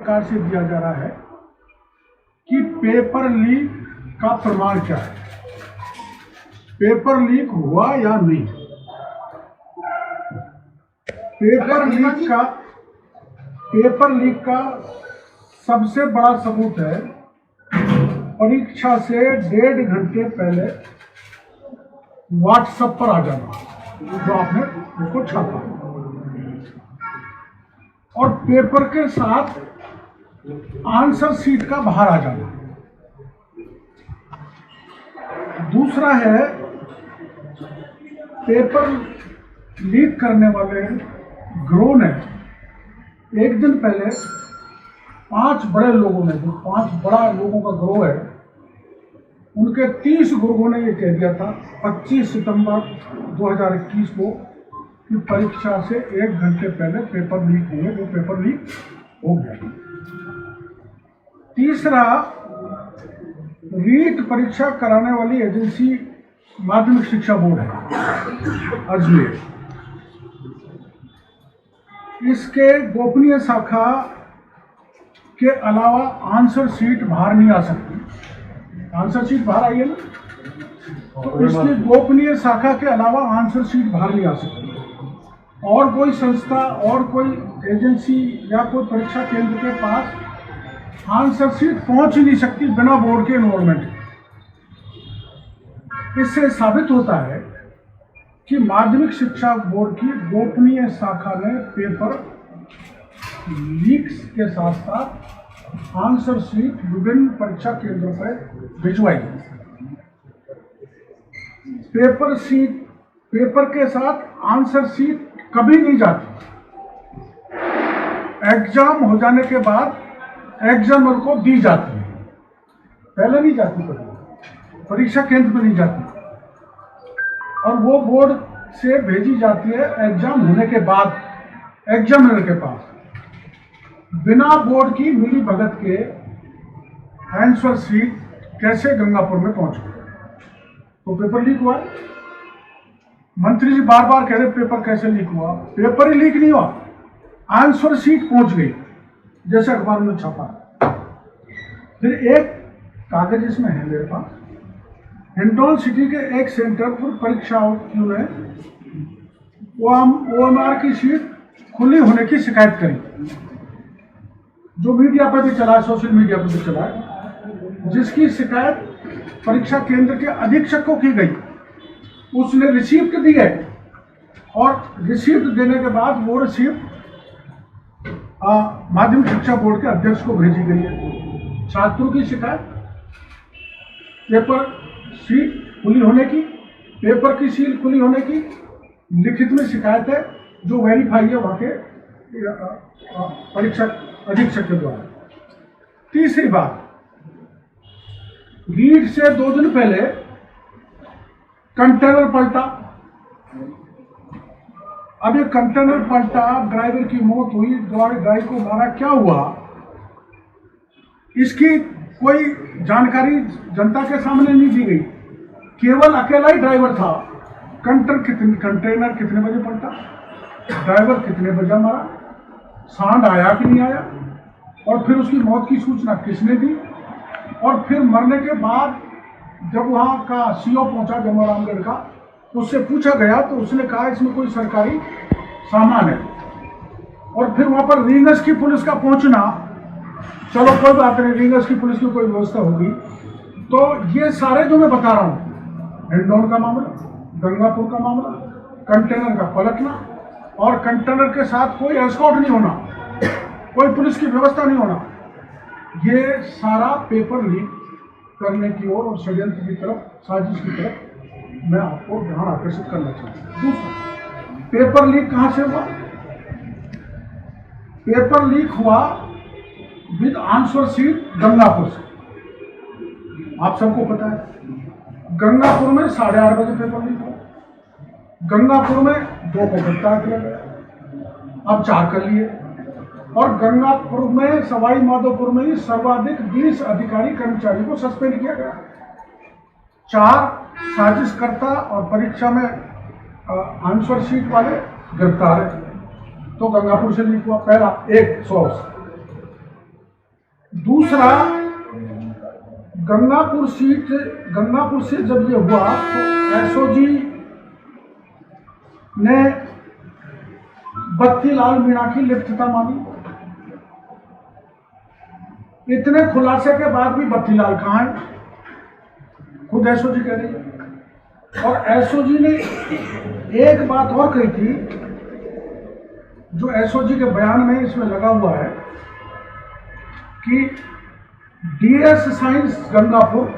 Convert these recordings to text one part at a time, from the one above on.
प्रकार से दिया जा रहा है कि पेपर लीक का प्रमाण क्या है, पेपर लीक हुआ या नहीं। पेपर लीक का सबसे बड़ा सबूत है परीक्षा से 1.5 घंटे पहले व्हाट्सएप पर आ जाना जो आपने उसको छापा, और पेपर के साथ आंसर शीट का बाहर आ जाना। दूसरा है पेपर लीक करने वाले गिरोह ने एक दिन पहले 5 बड़े लोगों ने, जो 5 बड़ा लोगों का गिरोह है, उनके 30 लोगों ने ये कह दिया था 25 सितंबर 2021 को कि परीक्षा से 1 घंटे पहले पेपर लीक होंगे, वो पेपर लीक हो गया। तीसरा, रीट परीक्षा कराने वाली एजेंसी माध्यमिक शिक्षा बोर्ड है अजमेर, इसके गोपनीय शाखा के अलावा आंसर शीट बाहर नहीं आ सकती। आंसर शीट बाहर आई है ना, तो इसकी गोपनीय शाखा के अलावा आंसर शीट बाहर नहीं आ सकती। और कोई संस्था और कोई एजेंसी या कोई परीक्षा केंद्र के पास आंसर शीट पहुंच ही नहीं सकती बिना बोर्ड के इन्वॉल्वमेंट। इससे साबित होता है कि माध्यमिक शिक्षा बोर्ड की गोपनीय शाखा ने पेपर लीक्स के साथ साथ आंसर शीट विभिन्न परीक्षा केंद्रों पर भिजवाई। पेपर के साथ आंसर शीट कभी नहीं जाती। एग्जाम हो जाने के बाद एग्जामर को दी जाती है, पहले नहीं जाती, परीक्षा केंद्र पर नहीं जाती, और वो बोर्ड से भेजी जाती है एग्जाम होने के बाद एग्जामिनर के पास। बिना बोर्ड की मिली भगत के आंसर शीट कैसे गंगापुर में पहुंच गई? तो पेपर लीक हुआ। मंत्री जी बार बार कह रहे पेपर कैसे लीक हुआ, पेपर ही लीक नहीं हुआ, आंसर शीट पहुंच गई जैसे अखबार में छपा। फिर एक कागज इसमें है मेरे पास, हिंडौन सिटी के एक सेंटर पर परीक्षार्थियों ने OMR की शीट खुली होने की शिकायत करी, जो मीडिया पर भी चला, सोशल मीडिया पर भी चला, जिसकी शिकायत परीक्षा केंद्र के अधीक्षक को की गई। उसने रिसीप्ट दी है, और रिसीप्ट देने के बाद वो रिसीप्ट माध्यमिक शिक्षा बोर्ड के अध्यक्ष को भेजी गई है। छात्रों की शिकायत पेपर शीट खुली होने की, पेपर की सील खुली होने की लिखित में शिकायत है, जो वेरीफाई है वहां के परीक्षा अधीक्षक के द्वारा। तीसरी बात, लीड से 2 दिन पहले कंटेनर पलटा। अब ये कंटेनर पलटा, ड्राइवर की मौत हुई, गाड़ी को मारा, क्या हुआ इसकी कोई जानकारी जनता के सामने नहीं दी गई। केवल अकेला ही ड्राइवर था। कंटेनर कितने बजे पलटा, ड्राइवर कितने बजे मरा, सांड आया कि नहीं आया, और फिर उसकी मौत की सूचना किसने दी, और फिर मरने के बाद जब वहाँ का CO पहुंचा जमोरामगढ़ का, उससे पूछा गया तो उसने कहा इसमें कोई सरकारी सामान है। और फिर वहाँ पर रींगस की पुलिस का पहुंचना, चलो कोई बात नहीं, रींगस की पुलिस की कोई व्यवस्था होगी। तो ये सारे जो मैं बता रहा हूँ, हिंडौन का मामला, गंगापुर का मामला, कंटेनर का पलटना, और कंटेनर के साथ कोई एस्कॉर्ट नहीं होना, कोई पुलिस की व्यवस्था नहीं होना, ये सारा पेपर लीक करने की ओर और षड्यंत्र की तरफ, साजिश की तरफ मैं आपको ध्यान आकर्षित करना चाहता हूँ। दूसरा, पेपर लीक कहां से हुआ? पेपर लीक हुआ विद आंसर शीट गंगापुर से। आप सबको पता है गंगापुर में 8:30 बजे पेपर लीक हुआ। गंगापुर में 2 को गिरफ्तार किया गया, अब 4 कर लिए, और गंगापुर में, सवाई माधोपुर में ही सर्वाधिक 20 अधिकारी कर्मचारी को सस्पेंड किया गया। 4 साजिशकर्ता और परीक्षा में आंसर शीट वाले गिरफ्तार है। तो गंगापुर से लीक हुआ, पहला एक सोर्स। दूसरा, गंगापुर सीट जब ये हुआ तो एसओजी ने बत्तीलाल मीणा की लिप्तता मानी। इतने खुलासे के बाद भी बत्तीलाल कहाँ है, खुद एसओजी कह रही है। और एसओजी ने एक बात और कही थी, जो एसओजी के बयान में इसमें लगा हुआ है कि डीएस साइंस गंगापुर,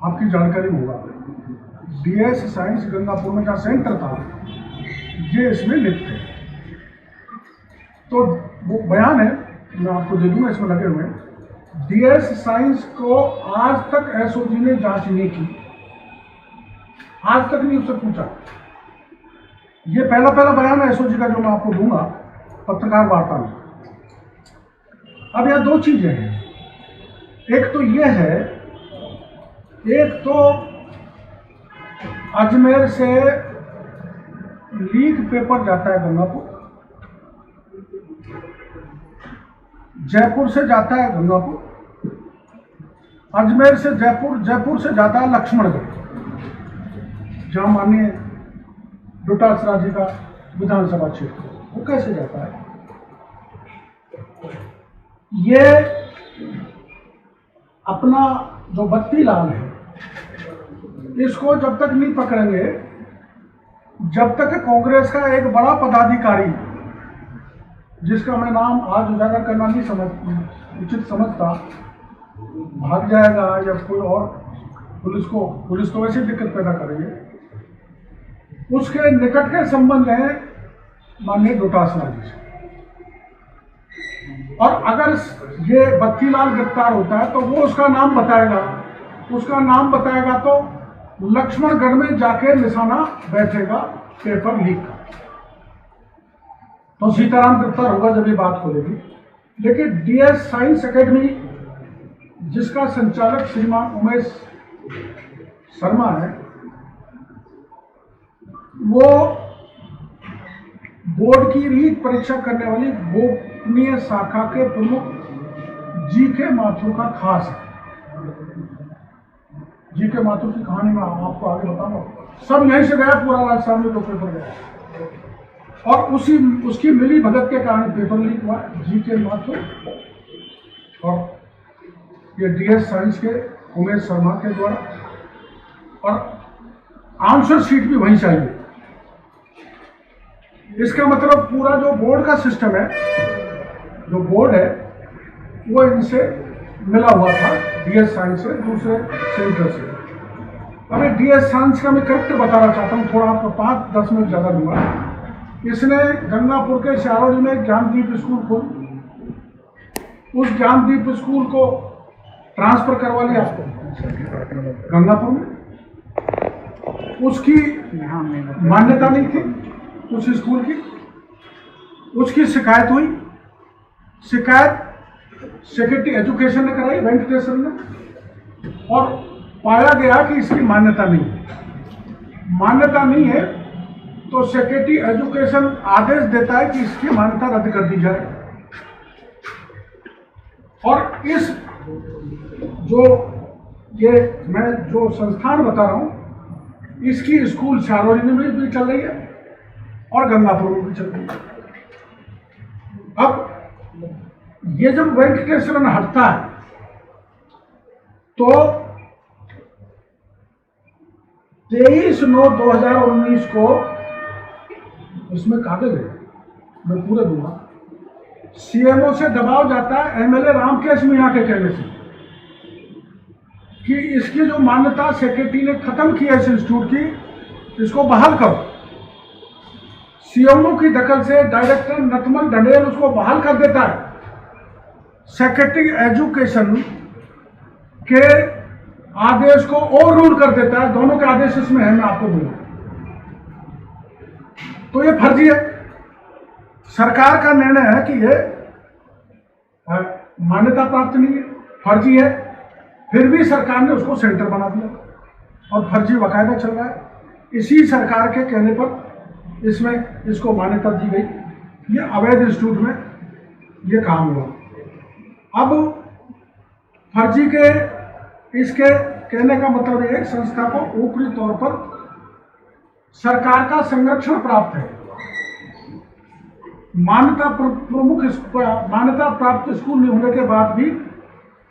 आपकी जानकारी होगा, डीएस साइंस गंगापुर में जहाँ सेंटर था ये इसमें लिप्त है। तो वो बयान है, मैं आपको दे दूंगा, इसमें लगे हुए हैं। डीएस साइंस को आज तक एसओजी ने जांच नहीं की, आज तक नहीं उससे पूछा। ये पहला बयान है एसओजी का जो मैं आपको दूंगा पत्रकार वार्ता में। अब यह दो चीजें हैं, एक तो ये है, एक तो अजमेर से लीक पेपर जाता है गंगापुर, जयपुर से जाता है गंगापुर, अजमेर से जयपुर, जयपुर से जाता है लक्ष्मणगढ़, जहां माननीय डोटासरा जी का विधानसभा क्षेत्र, वो कैसे जाता है? ये अपना जो बत्तीलाल है, इसको जब तक नहीं पकड़ेंगे, जब तक कांग्रेस का एक बड़ा पदाधिकारी, जिसका मैं नाम आज उजागर करना नहीं उचित समझता, भाग जाएगा या कोई और पुलिस तो वैसे दिक्कत पैदा करेंगे, उसके निकट के संबंध है माननीय डोटासरा जी से। और अगर ये बत्तीलाल गिरफ्तार होता है तो वो उसका नाम बताएगा तो लक्ष्मणगढ़ में जाके निशाना बैठेगा पेपर लीक का। तो सीताराम गिरफ्तार होगा जब ये बात खोलेगी। लेकिन डीएस साइंस एकेडमी, जिसका संचालक श्रीमान उमेश शर्मा है, वो बोर्ड की रीट परीक्षा करने वाली गोपनीय शाखा के प्रमुख जीके माथुर का खास है। जीके माथुर की कहानी में आपको आगे बताऊंगा। सब यहीं से गया, पूरा राजस्थान में जो पेपर गया, और उसकी मिली भगत के कारण पेपर लीक हुआ। जीके माथुर और ये डीएस साइंस के उमेश शर्मा के द्वारा, और आंसर शीट भी वहीं से आई है। इसका मतलब पूरा जो बोर्ड का सिस्टम है, जो बोर्ड है, वो इनसे मिला हुआ था, डीएस साइंस से, दूसरे सेंटर से। अभी डीएस साइंस का मैं करेक्ट बताना चाहता हूँ, थोड़ा आपको 5-10 मिनट ज़्यादा दूंगा। इसने गंगापुर के शारोली में ज्ञानदीप स्कूल खोल, उस ज्ञानदीप स्कूल को ट्रांसफर करवा लिया गंगापुर में। उसकी मान्यता नहीं थी उस स्कूल की, उसकी शिकायत हुई। शिकायत सेक्रेटरी एजुकेशन ने कराई, वेंकटेश्वर ने, और पाया गया कि इसकी मान्यता नहीं है। तो सेक्रेटरी एजुकेशन आदेश देता है कि इसकी मान्यता रद्द कर दी जाए। और इस मैं जो संस्थान बता रहा हूं, इसकी स्कूल शारोली में भी चल रही है और गंगापुर में भी चल रही है। अब ये जब वेंकटेश्वरन हटता है तो 23/9/2019 को, इसमें कागज है, मैं पूरे दूंगा, सीएमओ से दबाव जाता है एमएलए रामकेश मीणा के कहने से कि इसकी जो मान्यता सेक्रेटरी ने खत्म की है इस इंस्टीट्यूट की, इसको बहाल करो। सीएमओ की दखल से डायरेक्टर नथमल ढंडेल उसको बहाल कर देता है। सेक्रेटरी एजुकेशन के आदेश को ओवर रूल कर देता है। दोनों के आदेश इसमें है, मैं आपको दूंगा। तो ये फर्जी है। सरकार का निर्णय है कि ये मान्यता प्राप्त नहीं है, फर्जी है, फिर भी सरकार ने उसको सेंटर बना दिया और फर्जी बाकायदा चल रहा है। इसी सरकार के कहने पर इसमें इसको मान्यता दी गई। ये अवैध इंस्टीट्यूट में ये काम हुआ। अब फर्जी के इसके कहने का मतलब ये संस्था को ऊपरी तौर पर सरकार का संरक्षण प्राप्त है, मान्यता प्राप्त स्कूल होने के बाद भी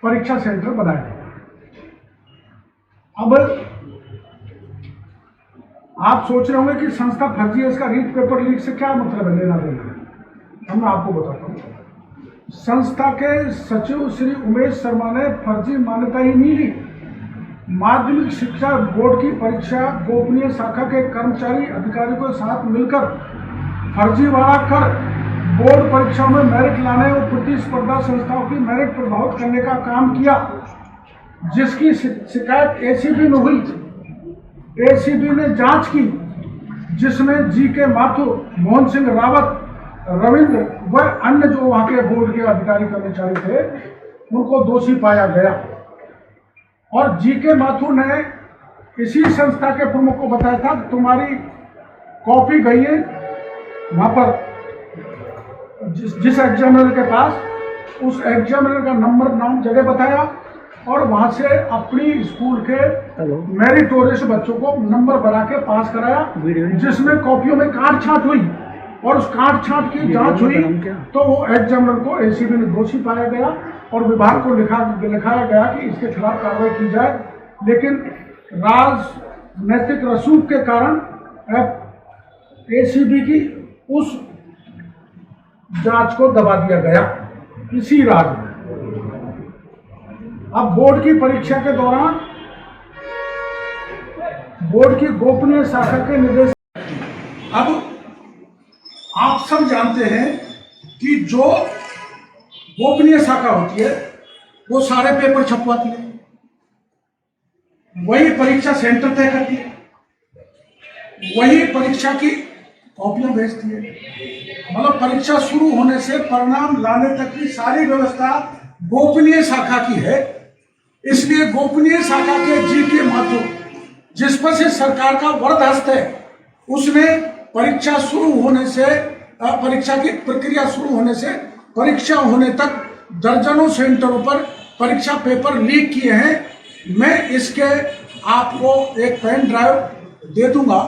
परीक्षा सेंटर बनाए गए। अब आप सोच रहे होंगे कि संस्था फर्जी है, इसका रीट पेपर लीक से क्या मतलब है, लेना देना। हम मैं आपको बताता हूँ। संस्था के सचिव श्री उमेश शर्मा ने फर्जी मान्यता ही नहीं दी। माध्यमिक शिक्षा बोर्ड की परीक्षा गोपनीय शाखा के कर्मचारी अधिकारियों के साथ मिलकर फर्जीवाड़ा कर बोर्ड परीक्षाओं में मेरिट लाने और प्रतिस्पर्धा संस्थाओं की मेरिट प्रभावित करने का काम किया, जिसकी शिकायत एसीबी में हुई। एसीबी ने जांच की, जिसमें जीके माथुर, मोहन सिंह रावत, रविंद्र व अन्य जो वहां के बोर्ड के अधिकारी कर्मचारी थे उनको दोषी पाया गया। और जीके माथुर ने इसी संस्था के प्रमुख को बताया था कि तुम्हारी कॉपी गई है वहां पर जिस एग्जामिनर के पास, उस एग्जामिनर का नंबर, नाम, जगह बताया और वहां से अपनी स्कूल के मेरिटोरियस बच्चों को नंबर बना के पास कराया, जिसमें कॉपियों में काट छांट हुई और उस काट छांट की जांच हुई तो वो एग्जामिनर को एसीबी में दोषी पाया गया और विभाग को लिखाया गया कि इसके खिलाफ कार्रवाई की जाए। लेकिन राजनैतिक रसूख के कारण एसीबी की उस जांच को दबा दिया गया इसी राज्य में। अब बोर्ड की परीक्षा के दौरान बोर्ड की गोपनीय शाखा के निर्देश, अब आप सब जानते हैं कि जो गोपनीय शाखा होती है वो सारे पेपर छपवाती है, वही परीक्षा सेंटर तय करती है, वही परीक्षा की कॉपियां भेजती है। मतलब परीक्षा शुरू होने से परिणाम लाने तक की सारी व्यवस्था गोपनीय शाखा की है। इसलिए गोपनीय शाखा के जीके माथुर, जिस पर से सरकार का वरदहस्त है, उसने परीक्षा शुरू होने से, परीक्षा की प्रक्रिया शुरू होने से परीक्षा होने तक दर्जनों सेंटरों पर परीक्षा पेपर लीक किए हैं। मैं इसके आपको एक पेन ड्राइव दे दूंगा।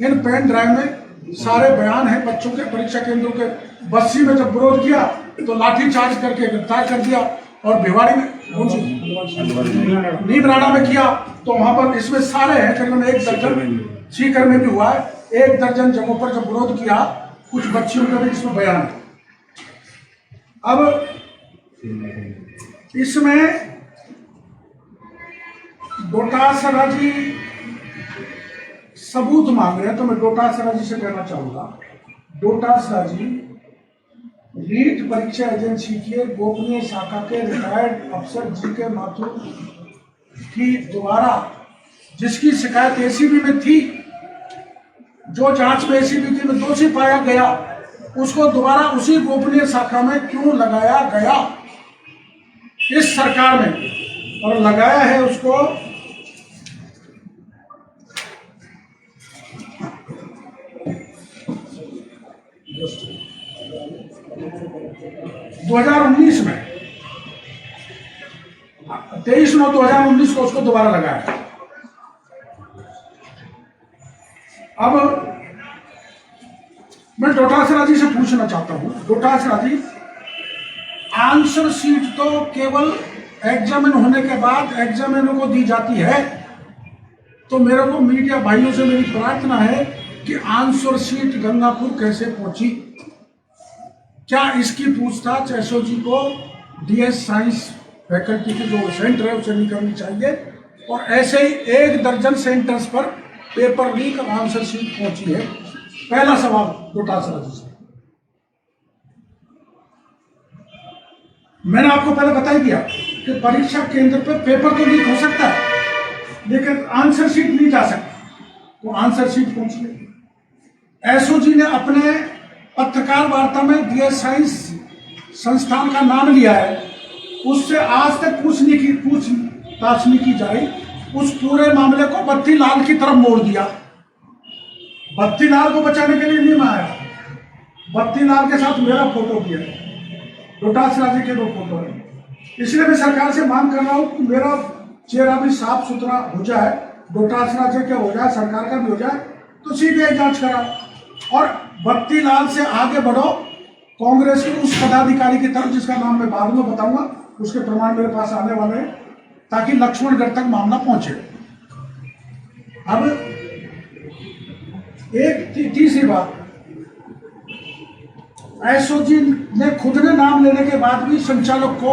इन पेन ड्राइव में सारे बयान हैं बच्चों के। परीक्षा केंद्रों के बस्सी में जब विरोध किया तो लाठीचार्ज करके गिरफ्तार कर दिया और भिवाड़ी में नीमराड़ा में किया तो वहां पर इसमें सारे हैं, करीबन 1 दर्जन, सीकर में भी हुआ है, 1 दर्जन जगहों पर जब विरोध किया, कुछ बच्चियों का भी इसमें बयान है। अब इसमें डोटासरा जी सबूत मांग रहे हैं, तो मैं डोटासरा जी से कहना चाहूंगा, डोटासरा जी नीट परीक्षा एजेंसी के गोपनीय शाखा के रिटायर्ड अफसर जीके माथुर की द्वारा जिसकी शिकायत एसीबी में थी, जो जांच में एसीबी की में दोषी पाया गया, उसको दोबारा उसी गोपनीय शाखा में क्यों लगाया गया इस सरकार में, और लगाया है उसको 2019 में, 23/9/2019 को उसको दोबारा लगाया। अब मैं डोटासरा जी से पूछना चाहता हूं, डोटासरा जी, आंसर शीट तो केवल एग्जामिन होने के बाद एग्जामिनर को दी जाती है, तो मेरे को मीडिया भाइयों से मेरी प्रार्थना है कि आंसर शीट गंगापुर कैसे पहुंची, क्या इसकी पूछताछ एसओजी को डीएस साइंस फैकल्टी की जो सेंटर है उसे नहीं करनी चाहिए, और ऐसे ही 1 दर्जन सेंटर्स पर पेपर लीक और आंसर शीट पहुंची है। पहला सवाल डोटासरा जी से। मैंने आपको पहले बता ही दिया कि परीक्षा केंद्र पर पेपर तो लीक हो सकता है लेकिन आंसर शीट नहीं जा सकती, तो आंसर शीट पहुंची है। एसओजी ने अपने पत्रकार वार्ता में डीएस साइंस संस्थान का नाम लिया है, उससे आज तक पूछताछ नहीं की जाए, उस पूरे मामले को बत्ती लाल की तरफ मोड़ दिया। बत्ती लाल को बचाने के लिए नहीं मैं आया, बत्ती लाल के साथ मेरा फोटो भी है, डोटासरा जी के 2 फोटो है। इसलिए मैं सरकार से मांग कर रहा हूँ कि मेरा चेहरा भी साफ सुथरा हो जाए, डोटासना से क्या हो जाए, सरकार का भी हो जाए, तो सीबीआई जांच कराओ और बत्ती लाल से आगे बढ़ो कांग्रेस के उस पदाधिकारी की तरफ जिसका नाम मैं बाद में बताऊंगा, उसके प्रमाण मेरे पास आने वाले हैं, ताकि लक्ष्मणगढ़ तक मामला पहुंचे। अब एक तीसरी बात, एसओजी ने खुद ने नाम लेने के बाद भी संचालक को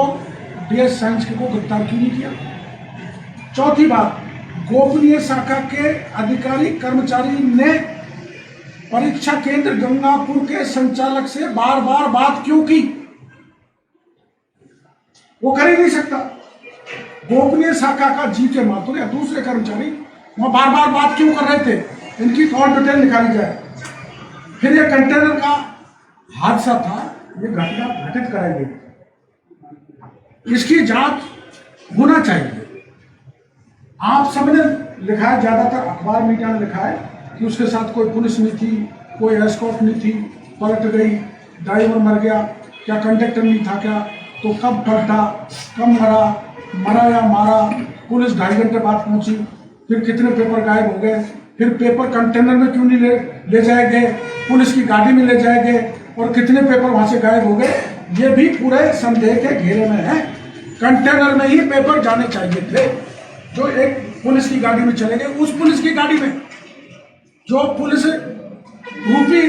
डीएस साइंस को गिरफ्तार क्यों नहीं किया। चौथी बात, गोपनीय शाखा के अधिकारी कर्मचारी ने परीक्षा केंद्र गंगापुर के संचालक से बार बार बात क्यों की। वो कर ही नहीं सकता। गोपनीय शाखा का जीके माथुर या दूसरे कर्मचारी वहां बार बार बात क्यों कर रहे थे, इनकी कॉल डिटेल निकाली जाए। फिर ये कंटेनर का हादसा था, ये घटना घटित कराई गई, इसकी जांच होना चाहिए। आप सबने लिखा है, ज्यादातर अखबार मीडिया ने लिखा है कि उसके साथ कोई पुलिस नहीं थी, कोई एस्कॉर्ट नहीं थी, पलट गई, ड्राइवर मर गया, क्या कंडक्टर नहीं था क्या, तो कब पलटा, कब मरा या मारा, पुलिस 2.5 घंटे बाद पहुंची, फिर कितने पेपर गायब हो गए, फिर पेपर कंटेनर में क्यों नहीं ले जाए गए, पुलिस की गाड़ी में ले जाए गए और कितने पेपर वहां से गायब हो गए, ये भी पूरे संदेह के घेरे में है। कंटेनर में ही पेपर जाने चाहिए थे जो एक पुलिस की गाड़ी में चले गए। उस पुलिस की गाड़ी में जो पुलिस रूपी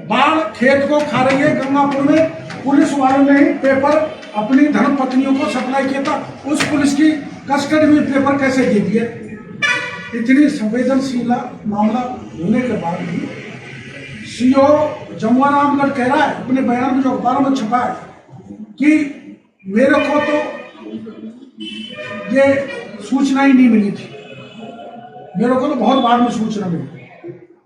बाढ़ खेत को खा रही है गंगापुर में, पुलिस वालों ने ही पेपर अपनी धर्म पत्नियों को सप्लाई किया था, उस पुलिस की कस्टडी में पेपर कैसे दे दिए। इतनी संवेदनशील मामला होने के बाद भी सीओ जमुआ रामगढ़ कह रहा है अपने बयान में, जो अखबारों में छपा है, कि मेरे को तो ये सूचना ही नहीं मिली थी, मेरे को तो बहुत बाद में सूचना मिली।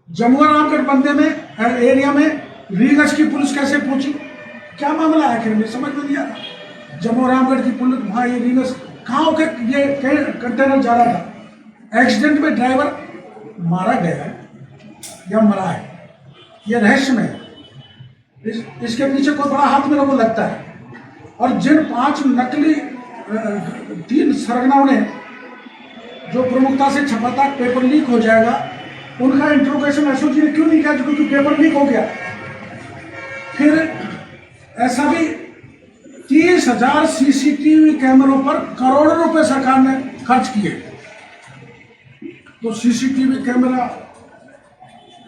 जमुआ रामगढ़ बंदे में एरिया में रीगस की पुलिस कैसे पहुंची, क्या मामला है, आखिर में समझ में नहीं आ रहा। जमुआ रामगढ़ की पुलिस वहां, ये रीगस कहाँ होके ये कंटेनर जा रहा था। एक्सीडेंट में ड्राइवर मारा गया है या मरा है, ये रहस्य में है। इसके पीछे कोई बड़ा हाथ मेरे को लगता है। और जिन 5 नकली 3 सरगनाओं ने जो प्रमुखता से छपा था पेपर लीक हो जाएगा, उनका इंट्रोगेशन एसओजी ने क्यों नहीं किया, क्योंकि पेपर लीक हो गया। फिर ऐसा भी 30,000 सीसीटीवी कैमरों पर करोड़ों रुपए सरकार ने खर्च किए, तो सीसीटीवी कैमरा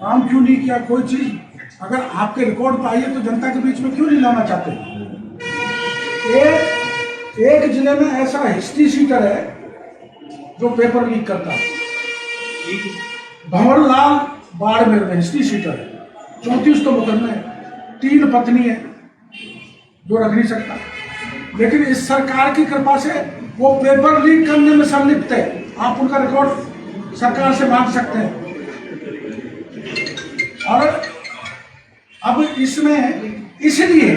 काम क्यों नहीं किया। कोई चीज अगर आपके रिकॉर्ड पर आई है तो जनता के बीच में क्यों नहीं लाना चाहते। एक जिले में ऐसा हिस्ट्री शीटर है जो पेपर लीक करता है, भंवरलाल बाड़मेर में हिस्ट्री शीटर है, 34 तो मुकदमे है, 3 पत्नी है, जो रख नहीं सकता। लेकिन इस सरकार की कृपा से वो पेपर लीक करने में संलिप्त है, आप उनका रिकॉर्ड सरकार से मांग सकते हैं। और अब इसमें इसलिए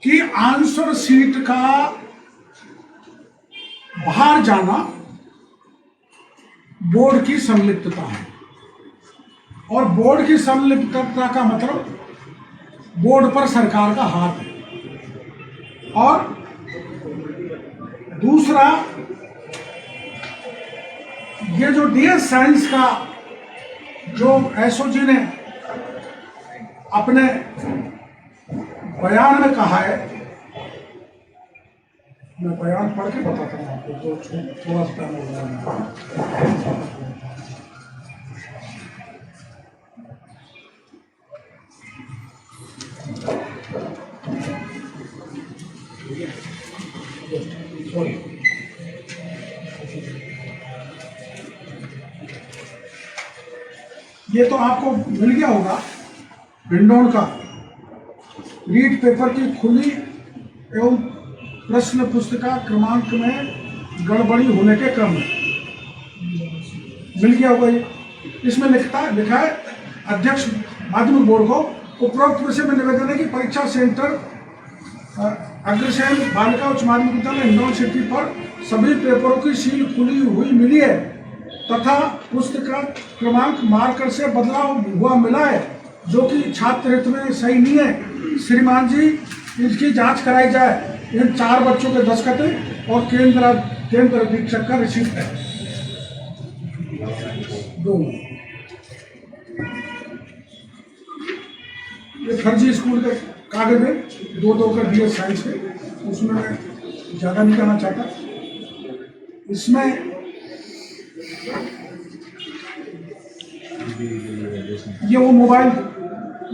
कि आंसर सीट का बाहर जाना बोर्ड की संलिप्तता है, और बोर्ड की संलिप्तता का मतलब बोर्ड पर सरकार का हाथ है। और दूसरा, ये जो डीएस साइंस का जो एसओजी ने अपने बयान में कहा है, मैं बयान पढ़ के बताता हूँ आपको, जो थोड़ा सा टाइम हो गया। ये तो आपको मिल गया होगा, हिंडौन का रीड पेपर की खुली एवं प्रश्न पुस्तिका क्रमांक में गड़बड़ी होने के क्रम में मिल गया होगा। इसमें लिखा है, अध्यक्ष माध्यमिक बोर्ड को उपरोक्त विषय में निवेदन है कि परीक्षा सेंटर अग्रसेन बालिका उच्च माध्यमिक विद्यालय हिंडौन सिटी पर सभी पेपरों की सील खुली हुई मिली है तथा पुस्तिका क्रमांक मार्कर से बदलाव हुआ मिला है, जो कि छात्र हित में सही नहीं है। श्रीमान जी इसकी जांच कराई जाए। इन 4 बच्चों के दस्तखत और केंद्र अधीक्षक का रिसीप्ट है। 2 ये फर्जी स्कूल के कागज है, 2 का BS साइंस के, उसमें मैं ज़्यादा नहीं कहना चाहता। इसमें ये वो मोबाइल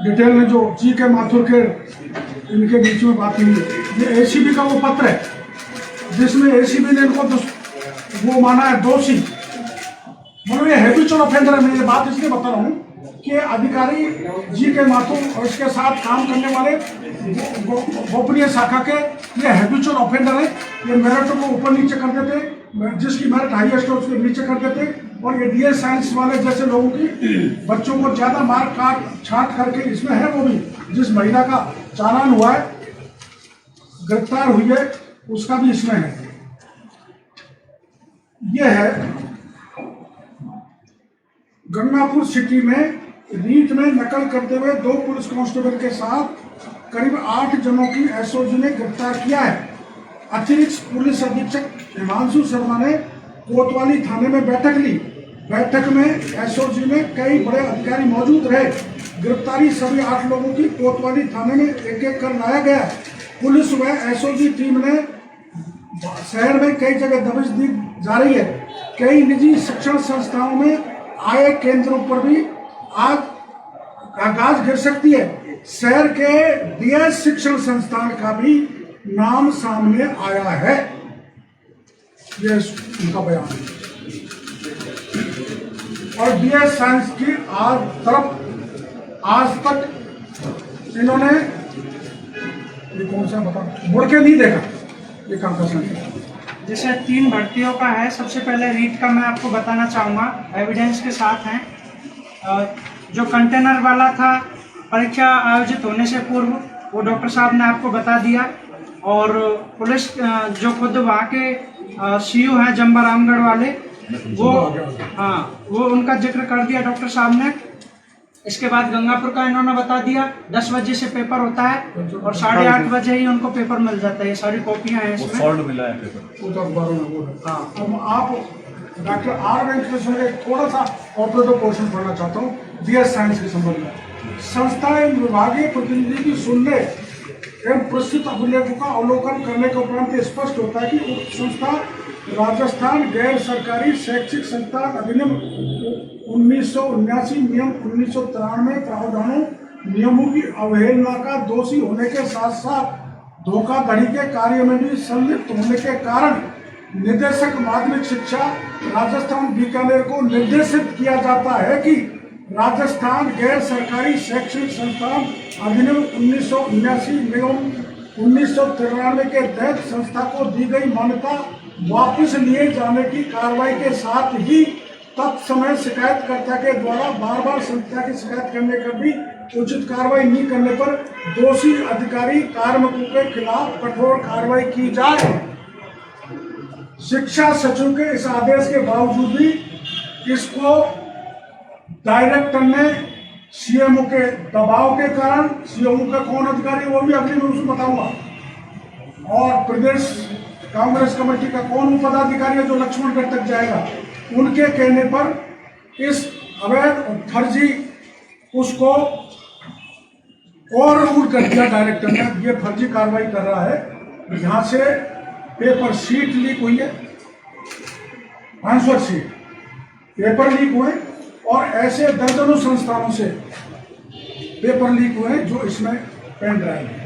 डिटेल में जो GK माथुर के इनके बीच में बात हुई है, ये ACB का वो पत्र है जिसमें ACB ने इनको वो माना है दोषी। मतलब ये हैबिचुअल ऑफेंडर है। मैं ये बात इसलिए बता रहा हूँ कि अधिकारी GK माथुर और इसके साथ काम करने वाले गोपनीय शाखा के ये हैबिचुअल ऑफेंडर है। ये मेरिट को ऊपर नीचे कर देते, जिसकी मेरिट हाईएस्ट है उसको नीचे कर देते, और ये DS साइंस वाले जैसे लोगों की बच्चों को ज़्यादा मार काट छाट करके, इसमें है वो भी जिस महिला का चालान हुआ है, गिरफ्तार हुई है, उसका भी इसमें है। ये है गंगापुर सिटी में रीट में नकल करते हुए 2 पुलिस कांस्टेबल के साथ करीब 8 जनों की SOG ने गिरफ्तार किया है। अतिरिक्त पुलिस अधीक्षक हिमांशु शर्मा ने कोतवाली थाने में बैठक ली। बैठक में SOG में कई बड़े अधिकारी मौजूद रहे। गिरफ्तारी सभी 8 लोगों की कोतवाली थाने में एक-एक कर लाया गया। पुलिस व SOG टीम ने शहर में कई जगह दबिश दी जा रही है। कई निजी शिक्षण संस्थाओं में आय केंद्रों पर भी आगाज गिर सकती है। शहर के DS शिक्षण संस्थान का भी नाम सामने आया है। ये उनका बयान है। और DS साइंस की आज तक इन्होंने ये कौन सा बता मुड़ के नहीं देखा ये काम कर सकते। जैसे 3 भर्तियों का है। सबसे पहले रीट का मैं आपको बताना चाहूँगा, एविडेंस के साथ हैं। जो कंटेनर वाला था, परीक्षा आयोजित होने से पूर्व वो डॉक्टर साहब ने आपको बता दिया, और पुलिस जो खुद वहाँ के CO हैं जंबा रामगढ़ वाले, वो उनका जिक्र कर दिया डॉक्टर साहब ने। इसके बाद गंगापुर का इन्होंने बता दिया 10 बजे से पेपर होता है और 8:30 बजे ही उनको पेपर मिल जाता है। ये सारी कॉपियां हैं इसमें। सॉल्व मिला है पेपर। हाँ, अब आप डॉक्टर R वेंकटेश्वर का थोड़ा सा ऑपरेटिव पोर्शन पढ़ना चाहता हूँ DS साइंस के संबंध में। संस्था एवं विभागीय प्रतिनिधि की सुनने एवं प्रस्तुत अभिलेखों का अवलोकन करने के उपरांत स्पष्ट होता है कि उक्त संस्था राजस्थान गैर सरकारी शैक्षिक संस्थान अधिनियम 1979 नियम 1993 प्रावधानों नियमों की अवहेलना का दोषी होने के साथ साथ धोखाधड़ी के कार्य में भी संलिप्त होने के कारण निदेशक माध्यमिक शिक्षा राजस्थान बीकानेर को निर्देशित किया जाता है कि राजस्थान गैर सरकारी शैक्षणिक संस्थान अधिनियम 1979 नियम 1993 के तहत संस्था को दी गई मान्यता वापस लिए जाने की कार्रवाई के साथ ही तत्समय शिकायतकर्ता के द्वारा बार बार संस्था की शिकायत करने पर भी उचित कार्रवाई नहीं करने पर दोषी अधिकारी कार्मिकों के खिलाफ कठोर कार्रवाई की जाए। शिक्षा सचिव के इस आदेश के बावजूद भी इसको डायरेक्टर ने CMO के दबाव के कारण, CMO का कौन अधिकारी वो भी अगली में उसको बताऊंगा, और प्रदेश कांग्रेस कमेटी का कौन पदाधिकारी है जो लक्ष्मणगढ़ तक जाएगा, उनके कहने पर इस अवैध फर्जी उसको और रूल कर दिया डायरेक्टर ने। ये फर्जी कार्रवाई कर रहा है। यहाँ से पेपर शीट लीक हुई है, आंसर शीट पेपर लीक हुए, और ऐसे दर्जनों संस्थानों से पेपर लीक हुए जो इसमें पेन ड्राइव है।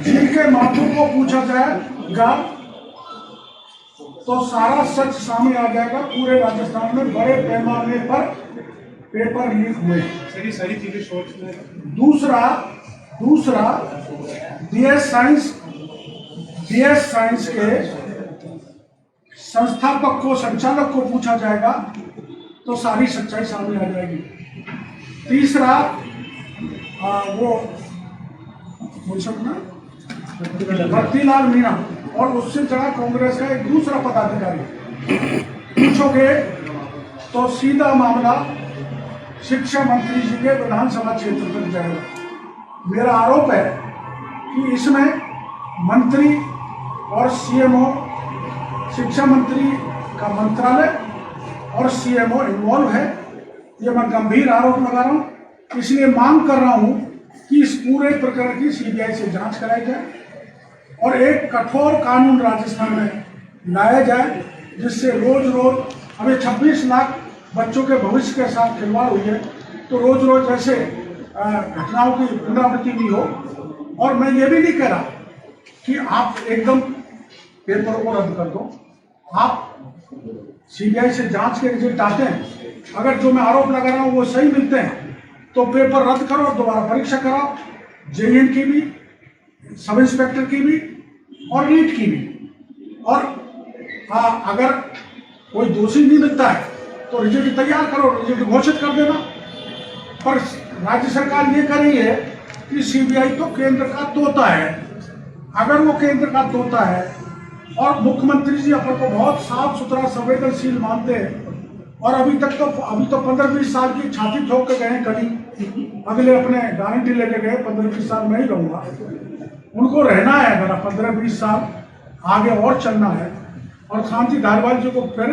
जिनके माथुर को पूछा जाएगा तो सारा सच सामने आ जाएगा। पूरे राजस्थान में बड़े पैमाने पर पेपर लीक हुए। सारी चीजें सोच में। दूसरा DS साइंस के संस्थापक को, संचालक को पूछा जाएगा तो सारी सच्चाई सामने आ जाएगी। तीसरा वो भक्तिलाल मीणा और उससे चढ़ा कांग्रेस का एक दूसरा पदाधिकारी पूछोगे तो सीधा मामला शिक्षा मंत्री जी के विधानसभा क्षेत्र तक जाएगा। मेरा आरोप है कि इसमें मंत्री और सीएमओ, शिक्षा मंत्री का मंत्रालय और सीएमओ इन्वॉल्व है। ये मैं गंभीर आरोप लगा रहा हूँ, इसलिए मांग कर रहा हूँ कि इस पूरे प्रकरण की सीबीआई से जांच कराई जाए और एक कठोर कानून राजस्थान में लाया जाए, जिससे रोज रोज हमें 26 लाख बच्चों के भविष्य के साथ खिलवाड़ हुई है, तो रोज रोज ऐसे घटनाओं की पुनरावृत्ति नहीं हो। और मैं ये भी नहीं कह रहा कि आप एकदम पेपर को रद्द कर दो। आप सीबीआई से जांच के रिजल्ट आते हैं, अगर जो मैं आरोप लगा रहा हूँ वो सही मिलते हैं तो पेपर रद्द करो और दोबारा परीक्षा कराओ, जेईएन की भी, सब इंस्पेक्टर की भी और नीट की भी। और अगर कोई दोषी नहीं मिलता है तो रिजल्ट तैयार करो, रिजल्ट घोषित कर देना। पर राज्य सरकार ये कर रही है कि सीबीआई तो केंद्र का तोता है। अगर वो केंद्र का तोता है और मुख्यमंत्री जी अपन को बहुत साफ सुथरा संवेदनशील मानते हैं, और अभी तो 15-20 साल की छाती ठोक के गए कभी, अगले अपने गारंटी लेके गए 15-20 साल में ही रहूंगा। उनको रहना है, अगर 15-20 साल आगे और चलना है और शांति धारीवाल जी को फिर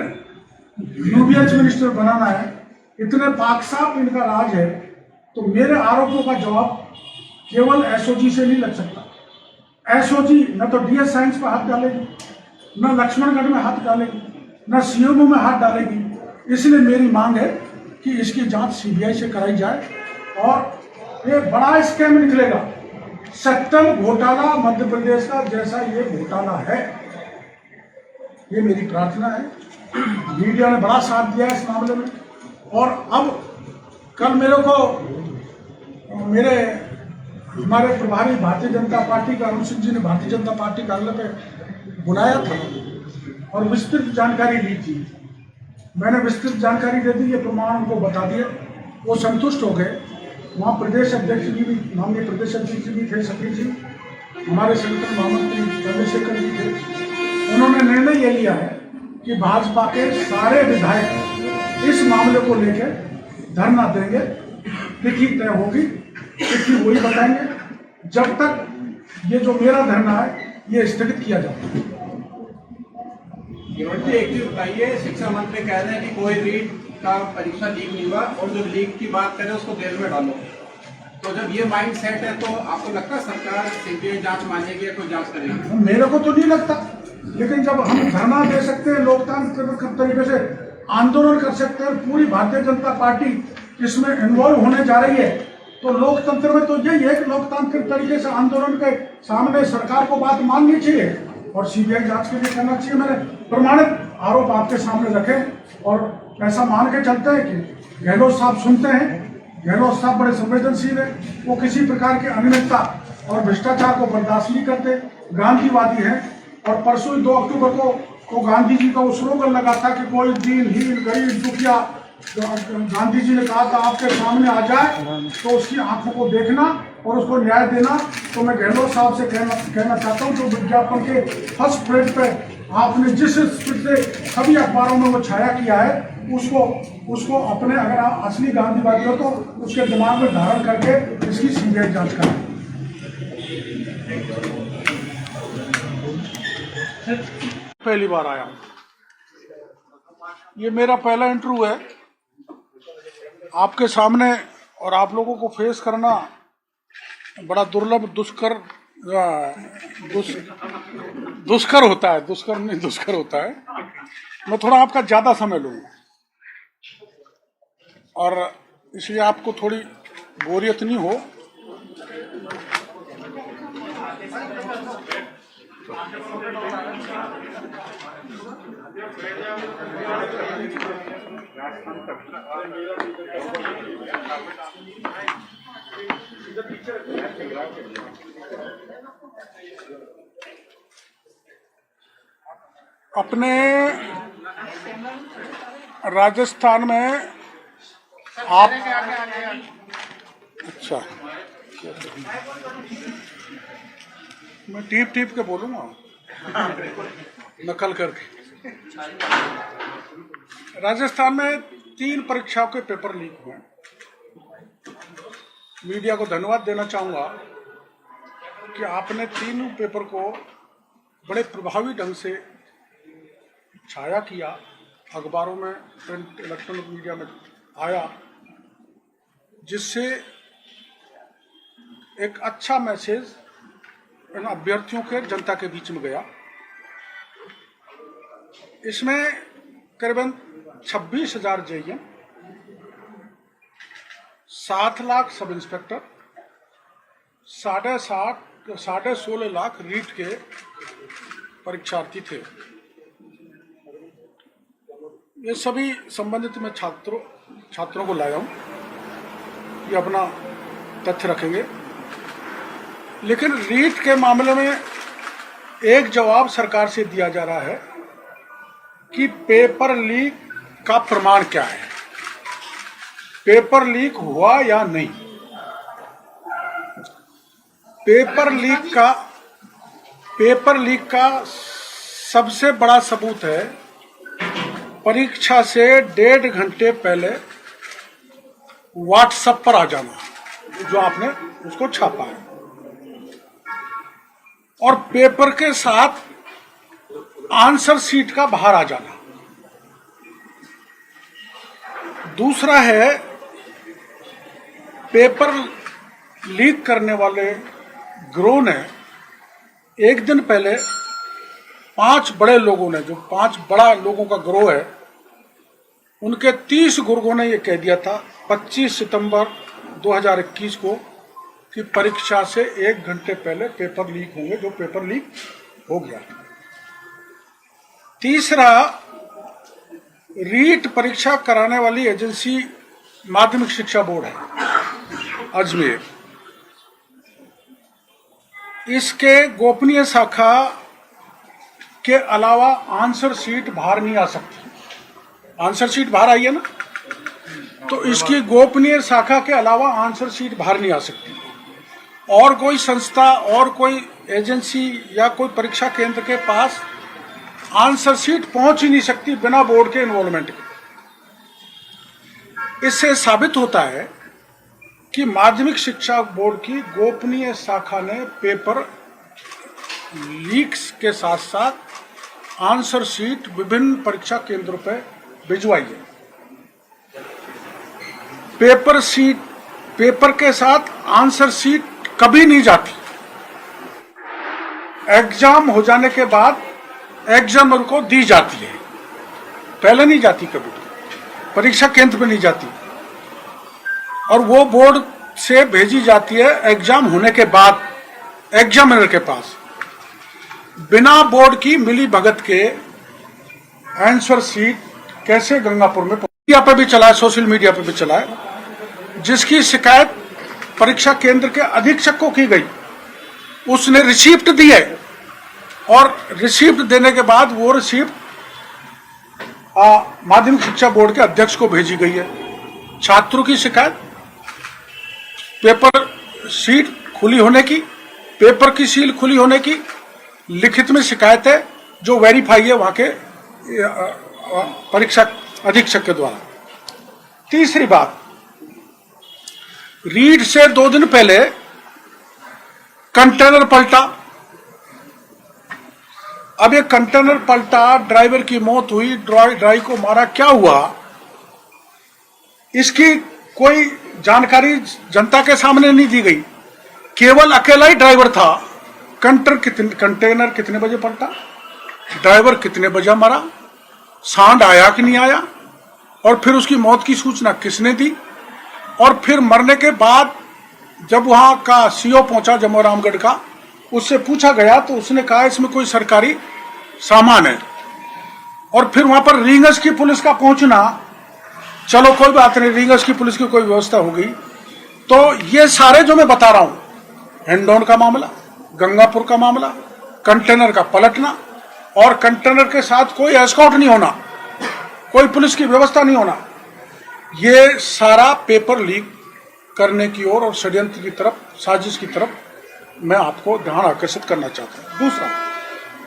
यूबीएच मिनिस्टर बनाना है, इतने पाक साफ इनका राज है, तो मेरे आरोपों का जवाब केवल एसओजी से नहीं लग सकता। एसओजी न तो डीएस साइंस पर हाथ डालेगी, न लक्ष्मणगढ़ में हाथ डालेगी, न सीएमओ में हाथ डालेगी। इसलिए मेरी मांग है कि इसकी जांच सीबीआई से कराई जाए और ये बड़ा स्कैम निकलेगा। सत्तम घोटाला मध्य प्रदेश का जैसा ये घोटाला है, ये मेरी प्रार्थना है। मीडिया ने बड़ा साथ दिया इस मामले में, और अब कल हमारे प्रभारी भारतीय जनता पार्टी का अरुण सिंह जी ने भारतीय जनता पार्टी कार्यालय पे बुलाया था और विस्तृत जानकारी दी थी। मैंने विस्तृत जानकारी दे दी, ये प्रमाण उनको बता दिए, वो संतुष्ट हो गए। वहाँ प्रदेश अध्यक्ष जी भी, माननीय प्रदेश अध्यक्ष भी थे, सभी जी, हमारे संगठन महामंत्री चंद्रशेखर जी थे। उन्होंने निर्णय ये लिया है कि भाजपा के सारे विधायक इस मामले को लेकर धरना देंगे। तिथि तय होगी, तिथि वही बताएंगे, जब तक ये जो मेरा धरना है ये स्थगित किया जाए। एक चीज बताइए, शिक्षा मंत्री कह रहे हैं कि कोई रीट का परीक्षा लीक नहीं हुआ, और जो लीक की बात करें उसको जेल में डालो। तो जब ये माइंड सेट है तो आपको लगता है सरकार सीबीआई जांच मानेगी या कोई जांच करेगी? मेरे को तो नहीं लगता, लेकिन जब हम धरना दे सकते हैं, लोकतांत्रिक तरीके से आंदोलन कर सकते हैं, पूरी भारतीय जनता पार्टी इसमें इन्वॉल्व होने जा रही है, तो लोकतंत्र में तो यही है कि लोकतांत्रिक तरीके से आंदोलन के सामने सरकार को बात माननी चाहिए और सीबीआई जांच के लिए करना चाहिए। मैंने प्रमाणित आरोप आपके सामने रखे और ऐसा मान के चलते हैं कि गहलोत साहब सुनते हैं। गहलोत साहब बड़े संवेदनशील है, वो किसी प्रकार की अनियमितता और भ्रष्टाचार को बर्दाश्त नहीं करते, गांधीवादी हैं। और परसों 2 अक्टूबर को गांधी जी का वो स्लोगन लगा था कि कोई दीनहीन गरीब दुखिया, तो गांधी जी ने कहा था आपके सामने आ जाए तो उसकी आंखों को देखना और उसको न्याय देना। तो मैं गहलोत साहब से कहना चाहता हूँ, जो विज्ञापन के फर्स्ट पेज पे आपने जिस स्पीड से सभी अखबारों में वो छाया किया है, उसको अपने, अगर आप असली गांधीवादी हो तो उसके दिमाग में धारण करके इसकी सीबीआई जांच करें। पहली बार आया, ये मेरा पहला इंटरव्यू है आपके सामने, और आप लोगों को फेस करना बड़ा दुर्लभ, दुष्कर होता है, दुष्कर होता है। मैं थोड़ा आपका ज्यादा समय लूंगा और इसलिए आपको थोड़ी बोरियत नहीं हो। अपने राजस्थान में आप, अच्छा, मैं टीप के बोलूंगा नकल करके। राजस्थान में 3 परीक्षाओं के पेपर लीक हुए, मीडिया को धन्यवाद देना चाहूँगा कि आपने तीनों पेपर को बड़े प्रभावी ढंग से छाया किया, अखबारों में, प्रिंट, इलेक्ट्रॉनिक मीडिया में आया, जिससे एक अच्छा मैसेज इन अभ्यर्थियों के, जनता के बीच में गया। इसमें करीबन 26,000 JeM, 7 lakh sub inspector, 16.5 lakh REET के परीक्षार्थी थे। ये सभी संबंधित मैं छात्रों को लाया हूं, ये अपना तथ्य रखेंगे। लेकिन रीट के मामले में एक जवाब सरकार से दिया जा रहा है कि पेपर लीक का प्रमाण क्या है, पेपर लीक हुआ या नहीं। पेपर लीक का सबसे बड़ा सबूत है परीक्षा से 1.5 घंटे पहले व्हाट्सएप पर आ जाना, जो आपने उसको छापा है, और पेपर के साथ आंसर शीट का बाहर आ जाना। दूसरा है, पेपर लीक करने वाले गिरोह ने एक दिन पहले 5 बड़े लोगों ने, जो 5 बड़ा लोगों का गिरोह है, उनके 30 गुर्गों ने यह कह दिया था 25 सितंबर 2021 को कि परीक्षा से 1 घंटे पहले पेपर लीक होंगे, जो पेपर लीक हो गया। तीसरा, रीट परीक्षा कराने वाली एजेंसी माध्यमिक शिक्षा बोर्ड है अजमेर, इसके गोपनीय शाखा के अलावा आंसर शीट बाहर नहीं आ सकती। आंसर शीट बाहर आई है ना, तो इसकी गोपनीय शाखा के अलावा आंसर शीट बाहर नहीं आ सकती। और कोई संस्था और कोई एजेंसी या कोई परीक्षा केंद्र के पास आंसर शीट पहुंच ही नहीं सकती बिना बोर्ड के इन्वॉल्वमेंट के। इससे साबित होता है कि माध्यमिक शिक्षा बोर्ड की गोपनीय शाखा ने पेपर लीक्स के साथ साथ आंसर शीट विभिन्न परीक्षा केंद्रों पर भिजवाई है। पेपर के साथ आंसर शीट कभी नहीं जाती। एग्जाम हो जाने के बाद एग्जामर को दी जाती है, पहले नहीं जाती, कभी परीक्षा केंद्र पे नहीं जाती, और वो बोर्ड से भेजी जाती है एग्जाम होने के बाद एग्जामिनर के पास, बिना बोर्ड की मिली भगत के। आंसर शीट कैसे गंगापुर में मीडिया पे भी चला है, सोशल मीडिया पे भी चला है, जिसकी शिकायत परीक्षा केंद्र के अधीक्षक को की गई। उसने रिसीप्ट दी है, और रिसीप्ट देने के बाद वो रिसीप्ट माध्यमिक शिक्षा बोर्ड के अध्यक्ष को भेजी गई है। छात्रों की शिकायत पेपर शीट खुली होने की, पेपर की सील खुली होने की लिखित में शिकायत है, जो वेरीफाई है वहां के परीक्षा अधीक्षक के द्वारा। तीसरी बात, रीट से 2 दिन पहले कंटेनर पलटा। अब ये कंटेनर पलटा, ड्राइवर की मौत हुई, ड्राइवर को मारा, क्या हुआ, इसकी कोई जानकारी जनता के सामने नहीं दी गई। केवल अकेला ही ड्राइवर था। कंटेनर कितने बजे पलटा, ड्राइवर कितने बजे मरा, सांड आया कि नहीं आया, और फिर उसकी मौत की सूचना किसने दी, और फिर मरने के बाद जब वहां का सीओ पहुंचा जमोरामगढ़ का, उससे पूछा गया तो उसने कहा इसमें कोई सरकारी सामान है। और फिर वहां पर रींगस की पुलिस का पहुंचना, चलो कोई बात नहीं, रींगस की पुलिस की कोई व्यवस्था हो गई। तो ये सारे जो मैं बता रहा हूं, हैंड-ऑन का मामला, गंगापुर का मामला, कंटेनर का पलटना, और कंटेनर के साथ कोई एस्कॉर्ट नहीं होना, कोई पुलिस की व्यवस्था नहीं होना, ये सारा पेपर लीक करने की ओर और षड्यंत्र की तरफ, साजिश की तरफ मैं आपको ध्यान आकर्षित करना चाहता हूं। दूसरा,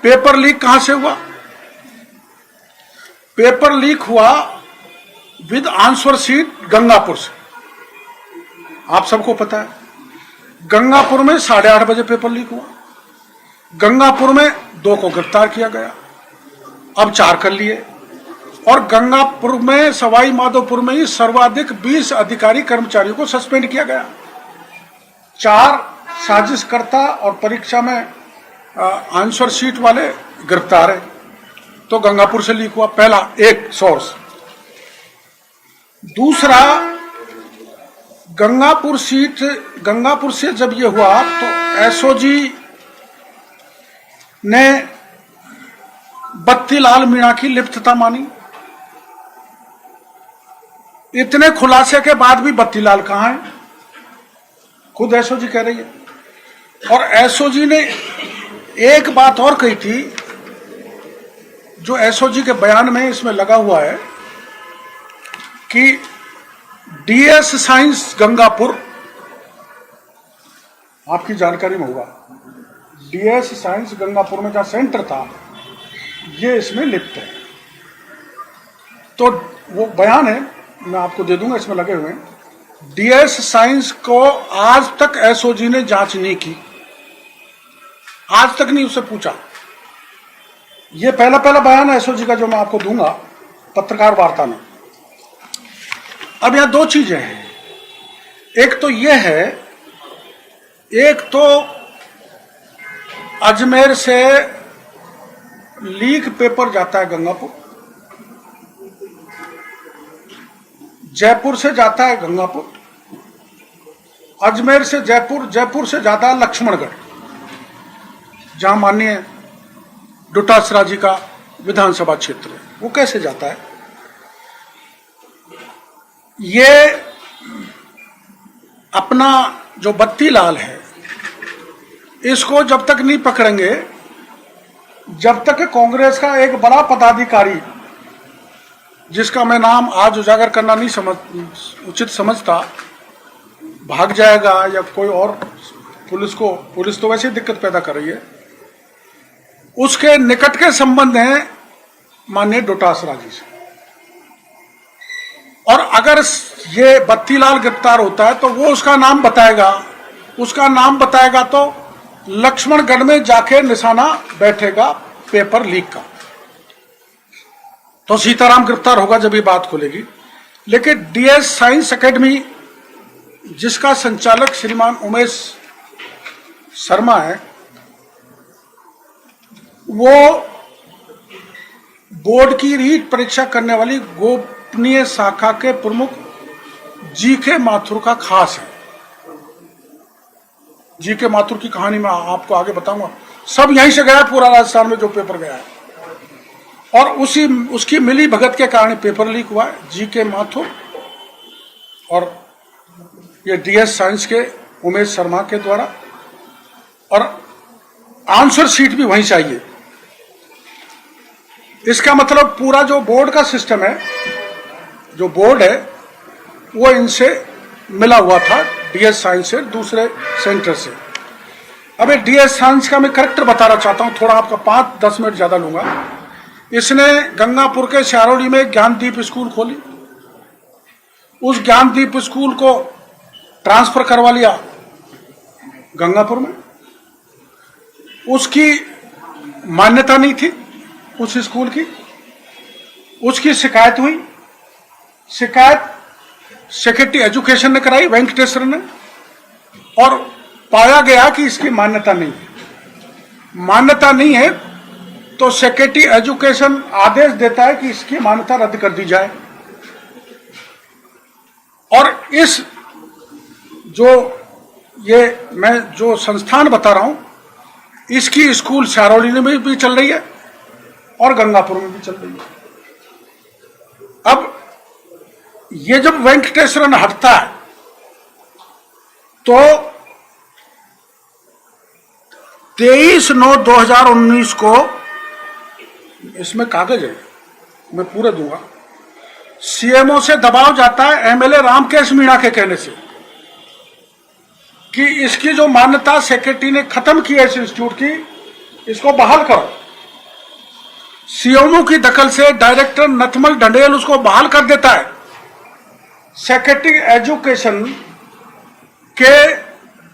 पेपर लीक कहां से हुआ? पेपर लीक हुआ विद आंसर शीट गंगापुर से। आप सबको पता है। गंगापुर में 8:30 बजे पेपर लीक हुआ। गंगापुर में 2 को गिरफ्तार किया गया, अब 4 कर लिए। और गंगापुर में, सवाई माधोपुर में ही सर्वाधिक 20 अधिकारी कर्मचारियों को सस्पेंड किया गया। 4 साजिशकर्ता और परीक्षा में आंसर शीट वाले गिरफ्तार है। तो गंगापुर से लीक हुआ, पहला एक सोर्स। दूसरा, गंगापुर से जब ये हुआ तो एसओजी ने बत्तीलाल मीणा की लिप्तता मानी। इतने खुलासे के बाद भी बत्तीलाल कहां है, खुद एसओजी कह रही है। और एसओजी ने एक बात और कही थी, जो एसओजी के बयान में इसमें लगा हुआ है कि डीएस साइंस गंगापुर, आपकी जानकारी में होगा, डीएस साइंस गंगापुर में जहां सेंटर था, ये इसमें लिप्त है। तो वो बयान है, मैं आपको दे दूंगा, इसमें लगे हुए हैं। डीएस साइंस को आज तक एसओजी ने जांच नहीं की, आज तक नहीं उससे पूछा। ये पहला बयान है एसओजी का जो मैं आपको दूंगा पत्रकार वार्ता में। अब यहां 2 चीजें हैं। एक तो यह है, एक तो अजमेर से लीक पेपर जाता है गंगापुर, जयपुर से जाता है गंगापुर, अजमेर से जयपुर, जयपुर से जाता है लक्ष्मणगढ़, जहां माननीय डोटासरा जी का विधानसभा क्षेत्र है। वो कैसे जाता है? ये अपना जो बत्तीलाल है, इसको जब तक नहीं पकड़ेंगे, जब तक कांग्रेस का एक बड़ा पदाधिकारी, जिसका मैं नाम आज उजागर करना नहीं उचित समझता, भाग जाएगा या कोई और, पुलिस तो वैसे ही दिक्कत पैदा कर रही है, उसके निकट के संबंध हैं माननीय डोटासरा जी से। और अगर ये बत्तीलाल गिरफ्तार होता है तो वो उसका नाम बताएगा तो लक्ष्मणगढ़ में जाके निशाना बैठेगा पेपर लीक का। तो सीताराम गिरफ्तार होगा जब ये बात खुलेगी। लेकिन डीएस साइंस एकेडमी, जिसका संचालक श्रीमान उमेश शर्मा है, वो बोर्ड की रीट परीक्षा करने वाली गोपनीय शाखा के प्रमुख जीके माथुर का खास है। जीके माथुर की कहानी मैं आपको आगे बताऊंगा। सब यहीं से गया, पूरा राजस्थान में जो पेपर गया है, और उसकी मिली भगत के कारण पेपर लीक हुआ है। जीके माथुर और ये डीएस साइंस के उमेश शर्मा के द्वारा, और आंसर शीट भी वहीं से आई है। इसका मतलब पूरा जो बोर्ड का सिस्टम है, जो बोर्ड है, वो इनसे मिला हुआ था, डीएस साइंस से, दूसरे सेंटर से। अब डीएस साइंस का मैं करेक्टर बताना चाहता हूं, थोड़ा आपका 5-10 मिनट ज्यादा लूंगा। इसने गंगापुर के श्यारोली में ज्ञानदीप स्कूल खोली, उस ज्ञानदीप स्कूल को ट्रांसफर करवा लिया गंगापुर में। उसकी मान्यता नहीं थी उस स्कूल की, उसकी शिकायत हुई। शिकायत सेक्रेटरी एजुकेशन ने कराई, वेंकटेश्वर ने, और पाया गया कि इसकी मान्यता नहीं है। मान्यता नहीं है तो सेक्रेटरी एजुकेशन आदेश देता है कि इसकी मान्यता रद्द कर दी जाए। और इस मैं जो संस्थान बता रहा हूं, इसकी स्कूल शारोली में भी चल रही है और गंगापुर में भी चल रही है। अब ये जब वेंकटेश्वरन हटता है तो 23/9/2019 को, इसमें कागज है, मैं पूरे दूंगा, सीएमओ से दबाव जाता है एमएलए रामकेश मीणा के कहने से कि इसकी जो मान्यता सेक्रेटरी ने खत्म की है इस इंस्टीट्यूट की, इसको बहाल करो। सीएमओ की दखल से डायरेक्टर नथमल ढंडेल उसको बहाल कर देता है। सेक्रेटरी एजुकेशन के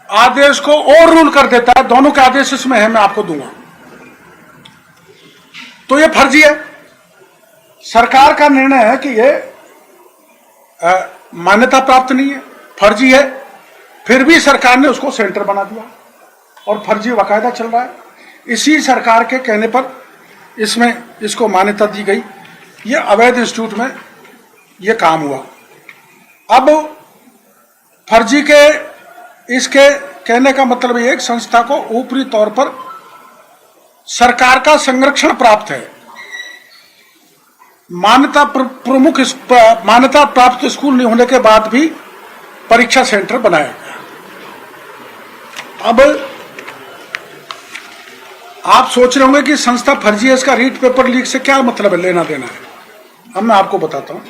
आदेश को और रूल कर देता है, दोनों के आदेश इसमें है, मैं आपको दूंगा, तो ये फर्जी है। सरकार का निर्णय है कि ये मान्यता प्राप्त नहीं है, फर्जी है, फिर भी सरकार ने उसको सेंटर बना दिया और फर्जी बाकायदा चल रहा है। इसी सरकार के कहने पर इसमें इसको मान्यता दी गई। ये अवैध इंस्टीट्यूट में ये काम हुआ। अब फर्जी के इसके कहने का मतलब ये एक संस्था को ऊपरी तौर पर सरकार का संरक्षण प्राप्त है, मान्यता प्राप्त स्कूल नहीं होने के बाद भी परीक्षा सेंटर बनाया गया। अब आप सोच रहे होंगे कि संस्था फर्जी है, इसका रीट पेपर लीक से क्या मतलब है, लेना देना है। अब मैं आपको बताता हूं।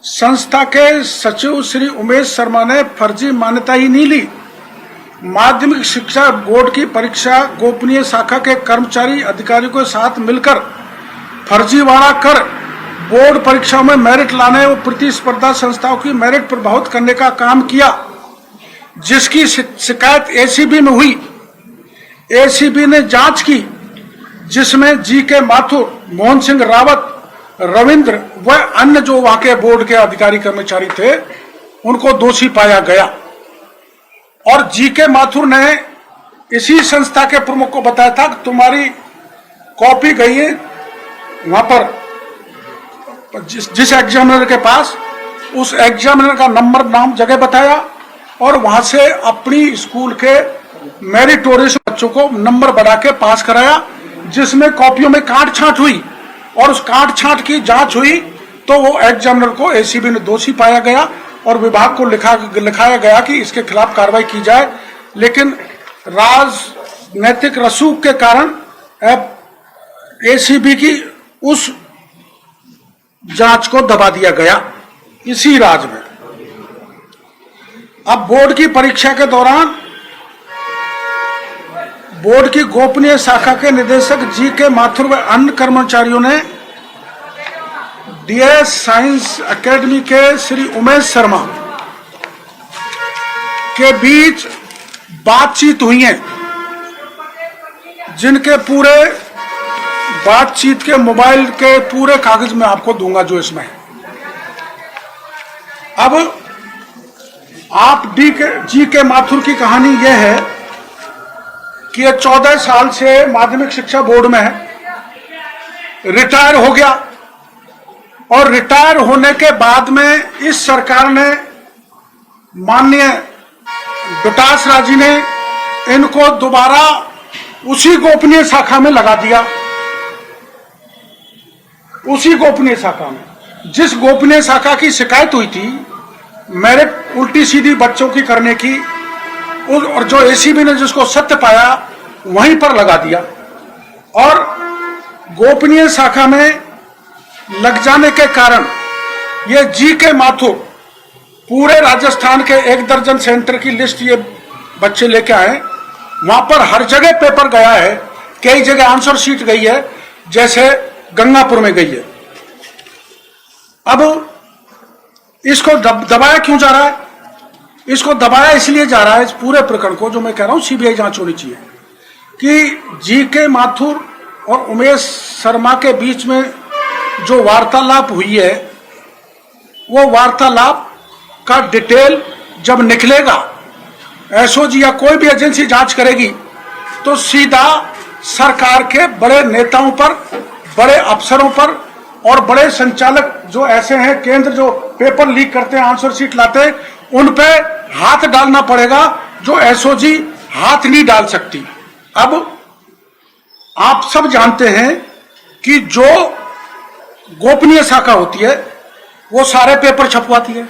संस्था के सचिव श्री उमेश शर्मा ने फर्जी मान्यता ही नहीं ली। माध्यमिक शिक्षा बोर्ड की परीक्षा गोपनीय शाखा के कर्मचारी अधिकारियों के साथ मिलकर फर्जीवाड़ा कर बोर्ड परीक्षाओं में मेरिट लाने और प्रतिस्पर्धा संस्थाओं की मेरिट प्रभावित करने का काम किया, जिसकी शिकायत एसीबी में हुई। एसीबी ने जांच की, जिसमें जीके माथुर, मोहन सिंह रावत, रविंद्र व अन्य जो वहां के बोर्ड के अधिकारी कर्मचारी थे उनको दोषी पाया गया। और जीके माथुर ने इसी संस्था के प्रमुख को बताया था कि तुम्हारी कॉपी गई है वहां पर जिस एग्जामिनर के पास, उस एग्जामिनर का नंबर, नाम, जगह बताया और वहां से अपनी स्कूल के मेरिटोरियस बच्चों को नंबर बढ़ा के पास कराया, जिसमें कॉपियों में काट छांट हुई और उस काट छांट की जांच हुई तो वो एग्जामिनर को एसीबी ने दोषी पाया गया और विभाग को लिखाया गया कि इसके खिलाफ कार्रवाई की जाए। लेकिन राजनैतिक रसूख के कारण एसीबी की उस जांच को दबा दिया गया इसी राज्य में। अब बोर्ड की परीक्षा के दौरान बोर्ड की गोपनीय शाखा के निदेशक जीके माथुर व अन्य कर्मचारियों ने डीएस साइंस एकेडमी के श्री उमेश शर्मा के बीच बातचीत हुई है, जिनके पूरे बातचीत के मोबाइल के पूरे कागज में आपको दूंगा जो इसमें है। अब आप जीके माथुर की कहानी यह है कि ये 14 साल से माध्यमिक शिक्षा बोर्ड में है, रिटायर हो गया और रिटायर होने के बाद में इस सरकार ने, माननीय विकास राज जी ने इनको दोबारा उसी गोपनीय शाखा में लगा दिया। उसी गोपनीय शाखा में, जिस गोपनीय शाखा की शिकायत हुई थी मेरिट उल्टी सीधी बच्चों की करने की, और जो एसीबी ने जिसको सत्य पाया वहीं पर लगा दिया। और गोपनीय शाखा में लग जाने के कारण ये जीके माथुर पूरे राजस्थान के 1 दर्जन सेंटर की लिस्ट ये बच्चे लेके आए। वहां पर हर जगह पेपर गया है, कई जगह आंसर शीट गई है, जैसे गंगापुर में गई है। अब इसको दबाया क्यों जा रहा है? इसको दबाया इसलिए जा रहा है, इस पूरे प्रकरण को, जो मैं कह रहा हूं सीबीआई जांच होनी चाहिए, कि जीके माथुर और उमेश शर्मा के बीच में जो वार्तालाप हुई है, वो वार्तालाप का डिटेल जब निकलेगा, एसओजी या कोई भी एजेंसी जांच करेगी, तो सीधा सरकार के बड़े नेताओं पर, बड़े अफसरों पर और बड़े संचालक जो ऐसे हैं, केंद्र जो पेपर लीक करते हैं, आंसर शीट लाते हैं, उन पे हाथ डालना पड़ेगा, जो एसओजी हाथ नहीं डाल सकती। अब आप सब जानते हैं कि जो गोपनीय शाखा होती है वो सारे पेपर छपवाती है,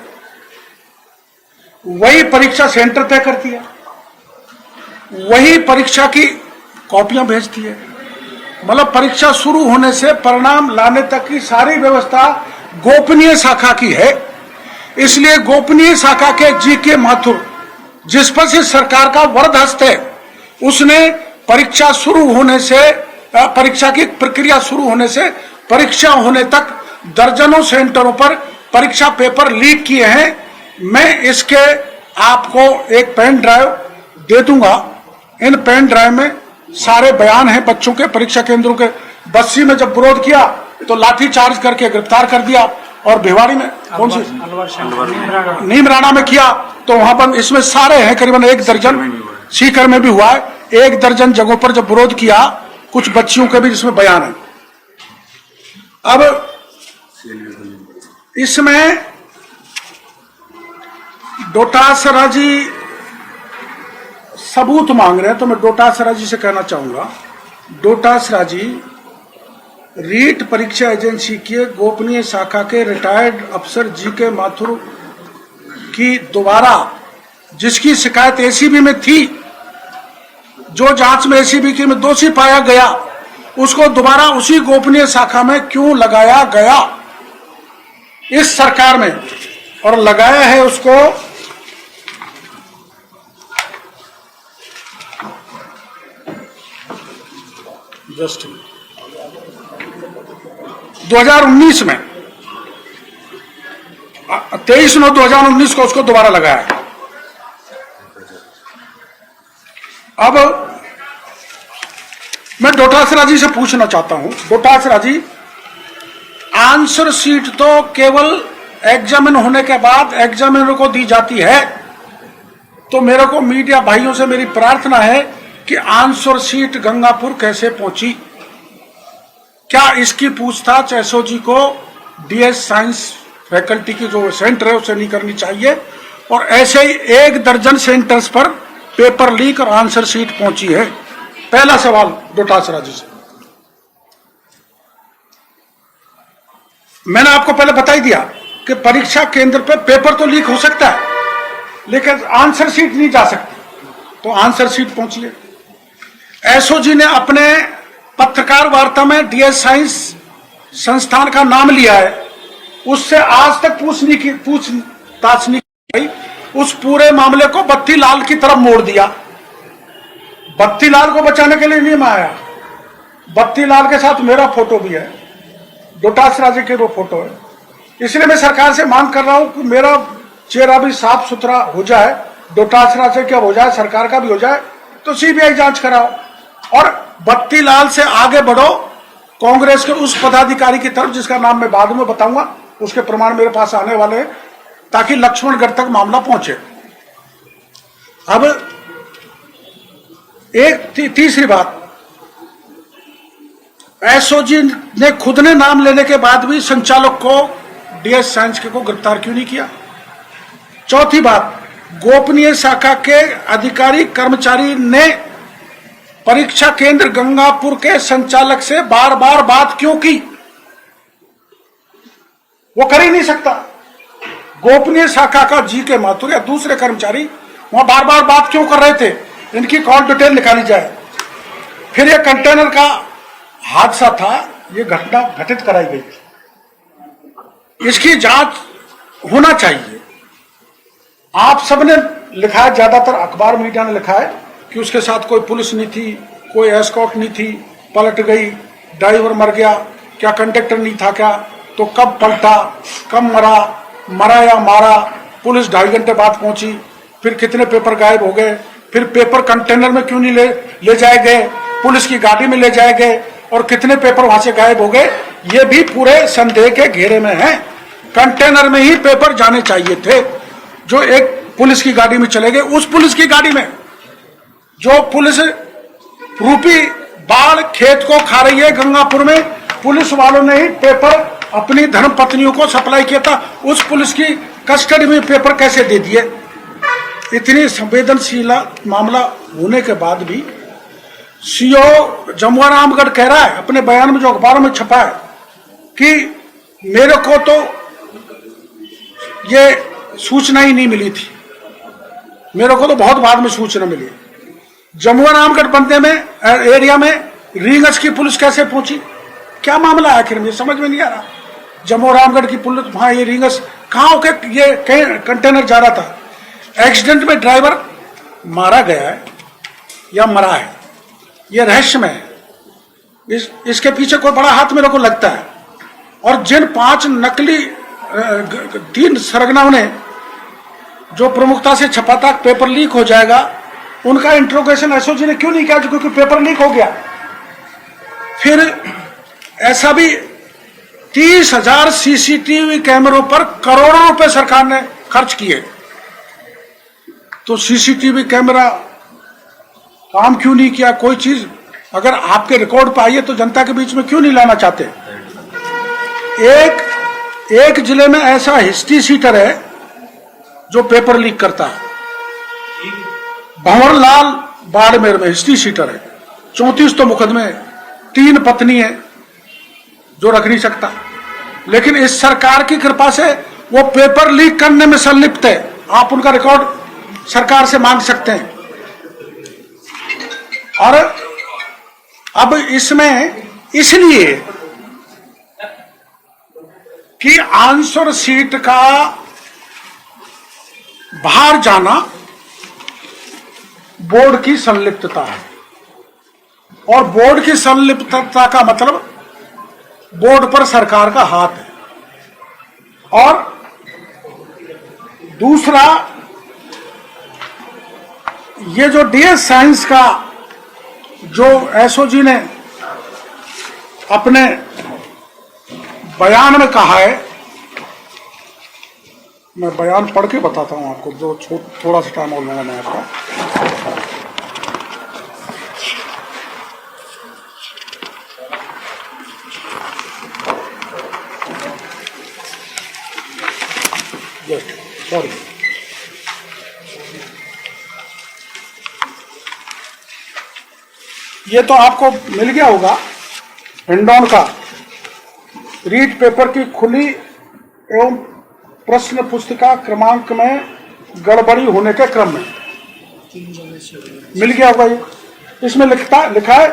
वही परीक्षा सेंटर तय करती है, वही परीक्षा की कॉपियां भेजती है। मतलब परीक्षा शुरू होने से परिणाम लाने तक की सारी व्यवस्था गोपनीय शाखा की है। इसलिए गोपनीय शाखा के जीके माथुर, जिस पर से सरकार का वरद हस्त है, उसने परीक्षा शुरू होने से, परीक्षा की प्रक्रिया शुरू होने से परीक्षा होने तक दर्जनों सेंटरों पर परीक्षा पेपर लीक किए हैं। मैं इसके आपको एक पेन ड्राइव दे दूंगा। इन पेन ड्राइव में सारे बयान हैं बच्चों के, परीक्षा केंद्रों के। बस्सी में जब विरोध किया तो लाठी चार्ज करके गिरफ्तार कर दिया, और भिवाड़ी में कौन सी नीमराना में किया तो वहां पर इसमें सारे हैं, करीबन 1 दर्जन। सीकर में भी हुआ है, 1 दर्जन जगहों पर जब विरोध किया, कुछ बच्चियों के भी जिसमें बयान है। अब इसमें डोटासरा जी सबूत मांग रहे हैं, तो मैं डोटासरा जी से कहना चाहूंगा, डोटासरा जी रीट परीक्षा एजेंसी के गोपनीय शाखा के रिटायर्ड अफसर जी.के. माथुर की दोबारा, जिसकी शिकायत एसीबी में थी, जो जांच में एसीबी के में दोषी पाया गया, उसको दोबारा उसी गोपनीय शाखा में क्यों लगाया गया इस सरकार में? और लगाया है उसको जस्ट 2019 में 23/9/2019 को उसको दोबारा लगाया है। अब मैं डोटासरा जी से पूछना चाहता हूं, डोटासरा जी, आंसर शीट तो केवल एग्जामिन होने के बाद एग्जामिनर को दी जाती है, तो मेरे को मीडिया भाइयों से मेरी प्रार्थना है कि आंसर शीट गंगापुर कैसे पहुंची? क्या इसकी पूछताछ एसओजी को डीएस साइंस फैकल्टी की जो सेंटर है उससे नहीं करनी चाहिए? और ऐसे ही 1 दर्जन सेंटर्स पर पेपर लीक और आंसर शीट पहुंची है। पहला सवाल डोटासरा जी से। मैंने आपको पहले बता ही दिया कि परीक्षा केंद्र पर पेपर तो लीक हो सकता है, लेकिन आंसर शीट नहीं जा सकती, तो आंसर शीट पहुंची है। एसओजी ने अपने पत्रकार वार्ता में डीएस साइंस संस्थान का नाम लिया है, उससे आज तक पूछताछ नहीं की गई। उस पूरे मामले को बत्ती लाल की तरफ मोड़ दिया। बत्ती लाल को बचाने के लिए नहीं मैं आया, बत्ती लाल के साथ मेरा फोटो भी है, डोटासरा जी के वो फोटो है। इसलिए मैं सरकार से मांग कर रहा हूं कि मेरा चेहरा भी साफ सुथरा हो जाए, डोटासरा से क्या हो जाए, सरकार का भी हो जाए, तो सीबीआई जांच कराओ और बत्ती लाल से आगे बढ़ो कांग्रेस के उस पदाधिकारी की तरफ जिसका नाम मैं बाद में बताऊंगा, उसके प्रमाण मेरे पास आने वाले हैं, ताकि लक्ष्मणगढ़ तक मामला पहुंचे। अब एक तीसरी बात, एसओजी ने खुद ने नाम लेने के बाद भी संचालक को डीएस साइंस को गिरफ्तार क्यों नहीं किया? चौथी बात, गोपनीय शाखा के अधिकारी कर्मचारी ने परीक्षा केंद्र गंगापुर के संचालक से बार बार बात क्यों की? वो कर ही नहीं सकता। गोपनीय शाखा का जी.के. माथुर या दूसरे कर्मचारी वहां बार बार बात क्यों कर रहे थे? इनकी कॉल डिटेल निकाली जाए। फिर यह कंटेनर का हादसा था, यह घटना घटित कराई गई थी, इसकी जांच होना चाहिए। आप सबने लिखा है, ज्यादातर अखबार मीडिया ने लिखा है कि उसके साथ कोई पुलिस नहीं थी, कोई एस्कॉर्ट नहीं थी, पलट गई, ड्राइवर मर गया, क्या कंडक्टर नहीं था क्या? तो कब पलटा, कब मरा या मारा? पुलिस 2.5 घंटे बाद पहुंची, फिर कितने पेपर गायब हो गए, फिर पेपर कंटेनर में क्यों नहीं ले जाए गए, पुलिस की गाड़ी में ले जाए गए, और कितने पेपर वहां से गायब हो गए? ये भी पूरे संदेह के घेरे में है। कंटेनर में ही पेपर जाने चाहिए थे, जो एक पुलिस की गाड़ी में चले गए। उस पुलिस की गाड़ी में जो पुलिस रूपी बाढ़ खेत को खा रही है गंगापुर में, पुलिस वालों ने ही पेपर अपनी धर्म पत्नियों को सप्लाई किया था, उस पुलिस की कस्टडी में पेपर कैसे दे दिए? इतनी संवेदनशील मामला होने के बाद भी सीओ जमुआ रामगढ़ कह रहा है अपने बयान में, जो अखबारों में छपा है, कि मेरे को तो ये सूचना ही नहीं मिली थी, मेरे को तो बहुत बाद में सूचना मिली। जमुआ रामगढ़ बंदे में एरिया में रींगस की पुलिस कैसे पहुंची? क्या मामला है आखिर में, समझ में नहीं आ रहा। जमुआ रामगढ़ की पुलिस वहां, ये रींगस कहां के ये कंटेनर जा रहा था? एक्सीडेंट में ड्राइवर मारा गया है या मरा है, ये रहस्यमय है। इसके पीछे कोई बड़ा हाथ मेरे को लगता है। और जिन 5 नकली 3 सरगनाओं ने जो प्रमुखता से छपा था पेपर लीक हो जाएगा, उनका इंट्रोगेशन एसओजी ने क्यों नहीं किया, क्योंकि पेपर लीक हो गया। फिर ऐसा भी 30,000 सीसीटीवी कैमरों पर करोड़ों रुपए सरकार ने खर्च किए, तो सीसीटीवी कैमरा काम क्यों नहीं किया? कोई चीज अगर आपके रिकॉर्ड पर आई है तो जनता के बीच में क्यों नहीं लाना चाहते? एक जिले में ऐसा हिस्ट्री सीटर है जो पेपर लीक करता है, भंवरलाल बाड़मेर में हिस्ट्री सीटर है, 34 तो मुकदमे, 3 पत्नी है जो रख नहीं सकता, लेकिन इस सरकार की कृपा से वो पेपर लीक करने में संलिप्त है। आप उनका रिकॉर्ड सरकार से मांग सकते हैं। और अब इसमें इसलिए कि आंसर सीट का बाहर जाना बोर्ड की संलिप्तता है, और बोर्ड की संलिप्तता का मतलब बोर्ड पर सरकार का हाथ है। और दूसरा, ये जो डीएस साइंस का जो एसओजी ने अपने बयान में कहा है, मैं बयान पढ़ के बताता हूं आपको, जो थोड़ा सा टाइम और लूंगा मैं आपका। सॉरी, ये तो आपको मिल गया होगा हिंडौन का रीड पेपर की खुली एवं प्रश्न पुस्तिका क्रमांक में गड़बड़ी होने के क्रम में मिल गया होगा। ये इसमें लिखा है,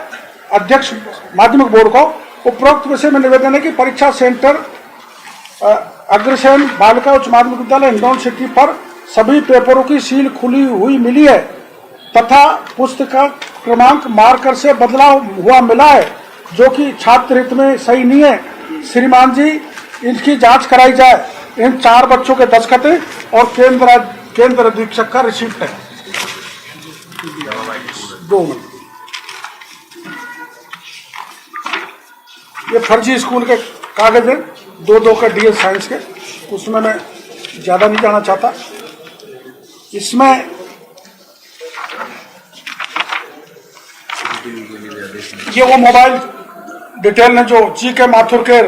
अध्यक्ष माध्यमिक बोर्ड को उपरोक्त विषय में निवेदन है कि परीक्षा सेंटर अग्रसेन बालिका उच्च माध्यमिक विद्यालय हिंडौन सिटी पर सभी पेपरों की सील खुली हुई मिली है तथा पुस्तिका क्रमांक मार्कर से बदलाव हुआ मिला है, जो कि छात्र हित में सही नहीं है। श्रीमान जी, इनकी जांच कराई जाए। इन 4 बच्चों के दस्तखत और केंद्र अधीक्षक का रिसिप्ट है। 2 मिनट। ये फर्जी स्कूल के कागज है, 2 का डीएस साइंस के, उसमें मैं ज्यादा नहीं जाना चाहता। इसमें ये वो मोबाइल डिटेल ने जो जी के माथुर के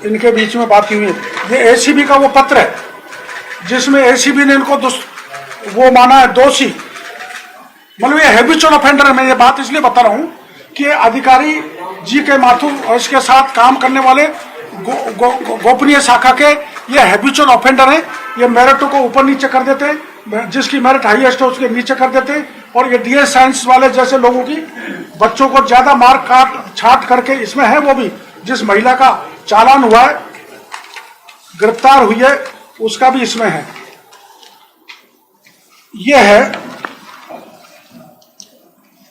इनके बीच में बात हुई है। ये एसीबी का वो पत्र है जिसमें एसीबी ने इनको वो माना है दोषी, मतलब ये हैबिचुअल ऑफेंडर है। मैं ये बात इसलिए बता रहा हूं कि अधिकारी जी के माथुर और इसके साथ काम करने वाले गोपनीय शाखा के ये हैबिचुअल ऑफेंडर हैं। ये मेरिटों को ऊपर नीचे कर देते हैं, जिसकी मेरिट हाईएस्ट है उसके नीचे कर देते हैं, और ये डीएस साइंस वाले जैसे लोगों की बच्चों को ज्यादा मार्क काट छाट करके, इसमें है वो भी जिस महिला का चालान हुआ है, गिरफ्तार हुई है, उसका भी इसमें है। यह है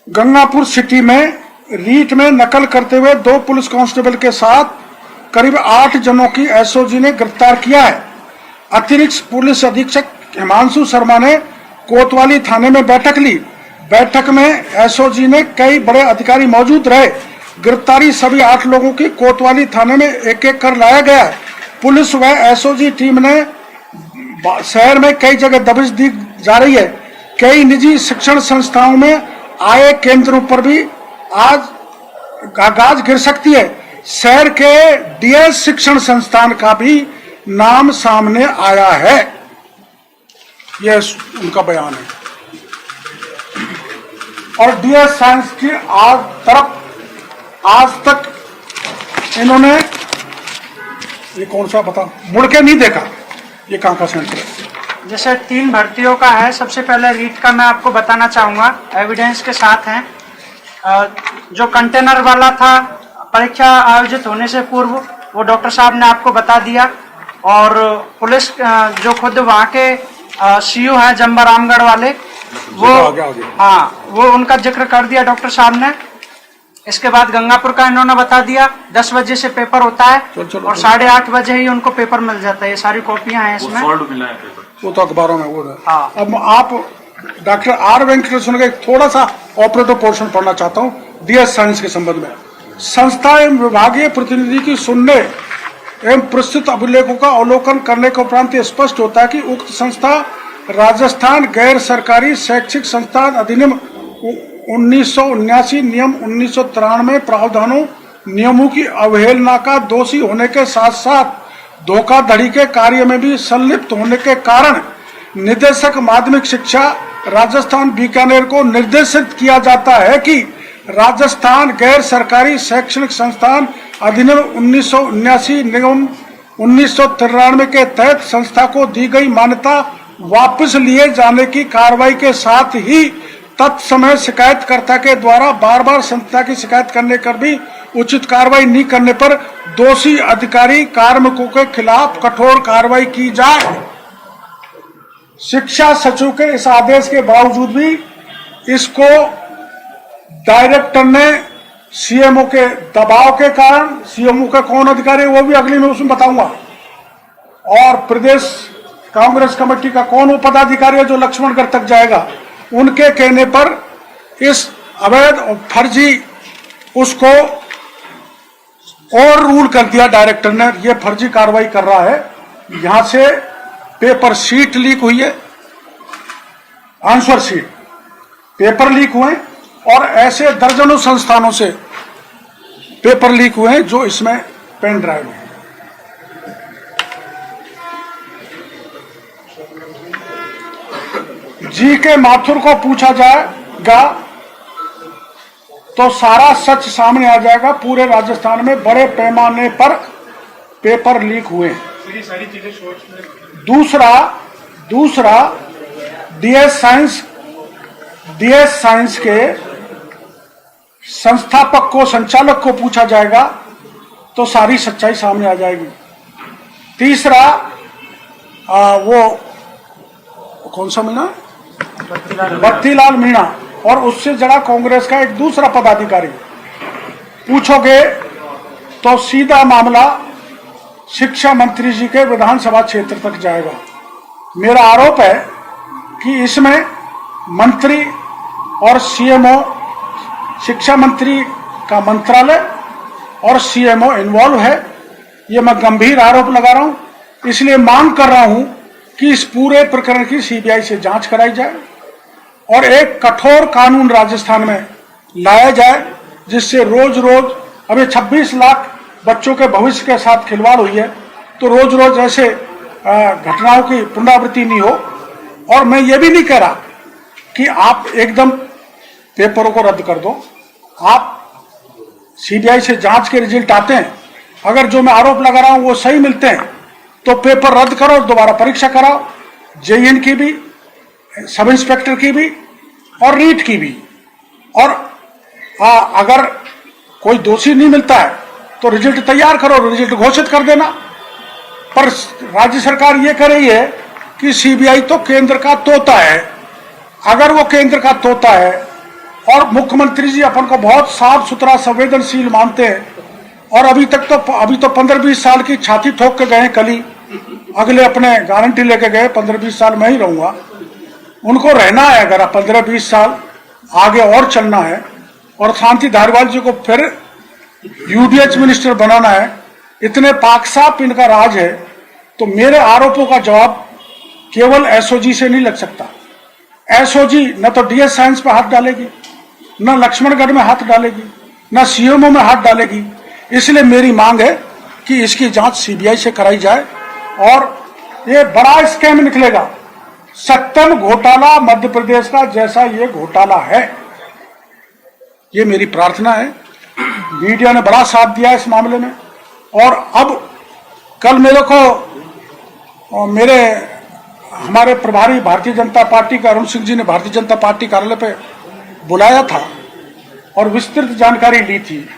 गंगापुर सिटी में रीट में नकल करते हुए 2 पुलिस कांस्टेबल के साथ करीब 8 जनों की एसओजी ने गिरफ्तार किया है। अतिरिक्त पुलिस अधीक्षक हिमांशु शर्मा ने कोतवाली थाने में बैठक ली। बैठक में एसओजी ने कई बड़े अधिकारी मौजूद रहे। गिरफ्तारी सभी 8 लोगों की कोतवाली थाने में एक-एक कर लाया गया। पुलिस व एसओजी टीम ने शहर में कई जगह दबिश दी जा रही है। कई निजी शिक्षण संस्थाओं में आय केंद्रों पर भी आज गाज गिर सकती है। शहर के डीएस शिक्षण संस्थान का भी नाम सामने आया है। यह उनका बयान है। और डीएस साइंस की आज तक इन्होंने ये कौन सा बता मुड़ के नहीं देखा। ये कहाँ का सेंटर है? जैसे 3 भर्तियों का है। सबसे पहले रीट का मैं आपको बताना चाहूँगा, एविडेंस के साथ है। जो कंटेनर वाला था, परीक्षा आयोजित होने से पूर्व वो डॉक्टर साहब ने आपको बता दिया, और पुलिस जो खुद वहाँ के सीयू हैं जंबा रामगढ़ वाले, वो हाँ वो उनका जिक्र कर दिया डॉक्टर साहब ने। इसके बाद गंगापुर का इन्होंने बता दिया 10 बजे से पेपर होता है और 8:30 बजे ही उनको पेपर मिल जाता है। ये सारी कॉपियां हैं इसमें। वो तो अखबारों में वो है। हाँ। अब आप डॉक्टर आर वेंकटेश्वर का एक थोड़ा सा ऑपरेटिव पोर्शन पढ़ना चाहता हूँ डीएस साइंस के संबंध में। संस्था एवं विभागीय प्रतिनिधि की सुनने एवं प्रस्तुत अभिलेखों का अवलोकन करने के उपरांत यह स्पष्ट होता है कि उक्त संस्था राजस्थान गैर सरकारी शैक्षिक संस्थान अधिनियम 1979 नियम 1993 प्रावधानों नियमों की अवहेलना का दोषी होने के साथ साथ धोखाधड़ी के कार्य में भी संलिप्त होने के कारण निदेशक माध्यमिक शिक्षा राजस्थान बीकानेर को निर्देशित किया जाता है कि राजस्थान गैर सरकारी शैक्षणिक संस्थान अधिनियम 1979 नियम 1993 के तहत संस्था को दी गई मान्यता वापस लिए जाने की कार्रवाई के साथ ही तत्समय शिकायतकर्ता के द्वारा बार बार संस्था की शिकायत करने पर भी उचित कार्रवाई नहीं करने पर दोषी अधिकारी कार्मिकों के खिलाफ कठोर कार्रवाई की जाए। शिक्षा सचिव के इस आदेश के बावजूद भी इसको डायरेक्टर ने सीएमओ के दबाव के कारण, सीएमओ का कौन अधिकारी वो भी अगली में उसमें बताऊंगा, और प्रदेश कांग्रेस कमेटी का कौन वो पदाधिकारी है जो लक्ष्मणगढ़ तक जाएगा, उनके कहने पर इस अवैध और फर्जी उसको और रूल कर दिया डायरेक्टर ने। ये फर्जी कार्रवाई कर रहा है। यहां से पेपर शीट लीक हुई है, आंसर शीट, पेपर लीक हुए, और ऐसे दर्जनों संस्थानों से पेपर लीक हुए हैं जो इसमें पेन ड्राइव है। जी के माथुर को पूछा जाएगा तो सारा सच सामने आ जाएगा। पूरे राजस्थान में बड़े पैमाने पर पेपर लीक हुए हैं। दूसरा डीएस साइंस के संस्थापक को, संचालक को पूछा जाएगा तो सारी सच्चाई सामने आ जाएगी। तीसरा वो कौन सा मीणा, बत्तीलाल मीणा, और उससे जड़ा कांग्रेस का एक दूसरा पदाधिकारी, पूछोगे तो सीधा मामला शिक्षा मंत्री जी के विधानसभा क्षेत्र तक जाएगा। मेरा आरोप है कि इसमें मंत्री और सीएमओ, शिक्षा मंत्री का मंत्रालय और सीएमओ इन्वॉल्व है। ये मैं गंभीर आरोप लगा रहा हूं, इसलिए मांग कर रहा हूं कि इस पूरे प्रकरण की सीबीआई से जांच कराई जाए और एक कठोर कानून राजस्थान में लाया जाए जिससे रोज रोज, अभी 26 लाख बच्चों के भविष्य के साथ खिलवाड़ हुई है, तो रोज रोज ऐसे घटनाओं की पुनरावृत्ति नहीं हो। और मैं ये भी नहीं कह रहा कि आप एकदम पेपरों को रद्द कर दो। आप सीबीआई से जांच के रिजल्ट आते हैं, अगर जो मैं आरोप लगा रहा हूं वो सही मिलते हैं तो पेपर रद्द करो, दोबारा परीक्षा कराओ, जेईएन की भी, सब इंस्पेक्टर की भी और रीट की भी। और अगर कोई दोषी नहीं मिलता है तो रिजल्ट तैयार करो, रिजल्ट घोषित कर देना। पर राज्य सरकार ये कर रही है कि सीबीआई तो केंद्र का तोता है। अगर वो केंद्र का तोता है और मुख्यमंत्री जी अपन को बहुत साफ सुथरा संवेदनशील मानते हैं, और अभी तो 15-20 साल की छाती ठोक के गए, कल ही अगले अपने गारंटी लेके गए 15-20 साल मैं ही रहूंगा। उनको रहना है, अगर 15-20 साल आगे और चलना है और शांति धारीवाल जी को फिर यूडीएच मिनिस्टर बनाना है, इतने पाक साफ इनका राज है, तो मेरे आरोपों का जवाब केवल एसओजी से नहीं लग सकता। एसओजी न तो डीएस साइंस पर हाथ डालेगी, न लक्ष्मणगढ़ में हाथ डालेगी, न सीएमओ में हाथ डालेगी। इसलिए मेरी मांग है कि इसकी जांच सीबीआई से कराई जाए और ये बड़ा स्कैम निकलेगा। सत्यम घोटाला मध्य प्रदेश का जैसा ये घोटाला है, ये मेरी प्रार्थना है। मीडिया ने बड़ा साथ दिया इस मामले में, और अब कल हमारे प्रभारी भारतीय जनता पार्टी का अरुण सिंह जी ने भारतीय जनता पार्टी कार्यालय पे बुलाया था और विस्तृत जानकारी ली थी।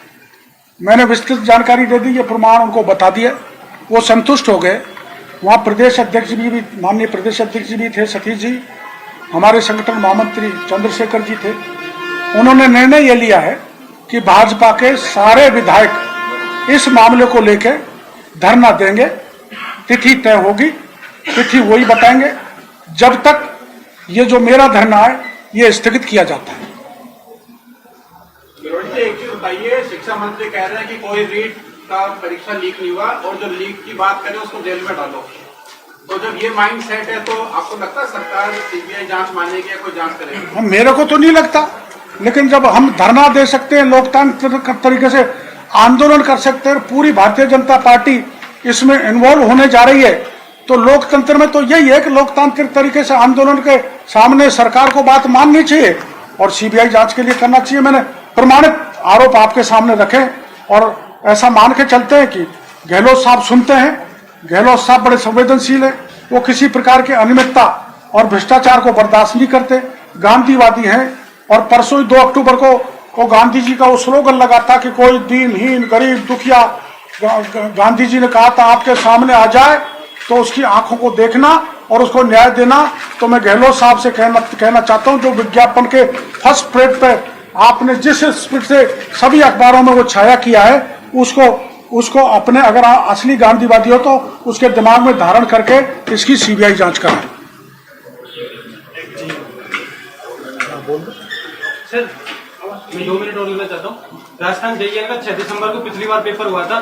मैंने विस्तृत जानकारी दे दी, ये प्रमाण उनको बता दिए, वो संतुष्ट हो गए। वहाँ प्रदेश अध्यक्ष भी माननीय प्रदेश अध्यक्ष भी थे, सतीश जी, हमारे संगठन महामंत्री चंद्रशेखर जी थे। उन्होंने निर्णय ये लिया है कि भाजपा के सारे विधायक इस मामले को लेकर धरना देंगे। तिथि तय होगी, तिथि वही बताएंगे जब तक ये जो मेरा धरना है ये स्थगित किया जाता है। विरोधी एक चीज बताइए, शिक्षा मंत्री कह रहे हैं कि कोई रीट का परीक्षा लीक नहीं हुआ और जो लीक की बात करें उसको जेल में डालो। तो जब ये माइंड सेट है तो आपको लगता है सरकार सीबीआई जांच मानेगी या कोई जांच करेगी? मेरे को तो नहीं लगता, लेकिन जब हम धरना दे सकते हैं, लोकतांत्रिक तरीके से आंदोलन कर सकते हैं, पूरी भारतीय जनता पार्टी इसमें इन्वॉल्व होने जा रही है, तो लोकतंत्र में तो यही है कि लोकतांत्रिक तरीके से आंदोलन के सामने सरकार को बात माननी चाहिए और सीबीआई जांच के लिए करना चाहिए। मैंने प्रमाणित आरोप आपके सामने रखे और ऐसा मान के चलते हैं कि गहलोत साहब सुनते हैं। गहलोत साहब बड़े संवेदनशील है, वो किसी प्रकार की अनियमितता और भ्रष्टाचार को बर्दाश्त नहीं करते, गांधीवादी हैं। और परसों ही 2 अक्टूबर को गांधी जी का वो स्लोगन लगा था कि कोई दीनहीन गरीब दुखिया, गांधी जी ने कहा था आपके सामने आ जाए तो उसकी आंखों को देखना और उसको न्याय देना। तो मैं गहलोत साहब से कहना चाहता हूं, जो विज्ञापन के फर्स्ट पेज पे आपने जिस स्पीड से सभी अखबारों में वो छाया किया है, उसको अपने अगर असली गांधीवादी हो तो उसके दिमाग में धारण करके इसकी सीबीआई जांच करें। सर मैं 2 मिनट और लेना चाहता हूँ। राजस्थान JEE का 6 दिसंबर को पिछली बार पेपर हुआ था।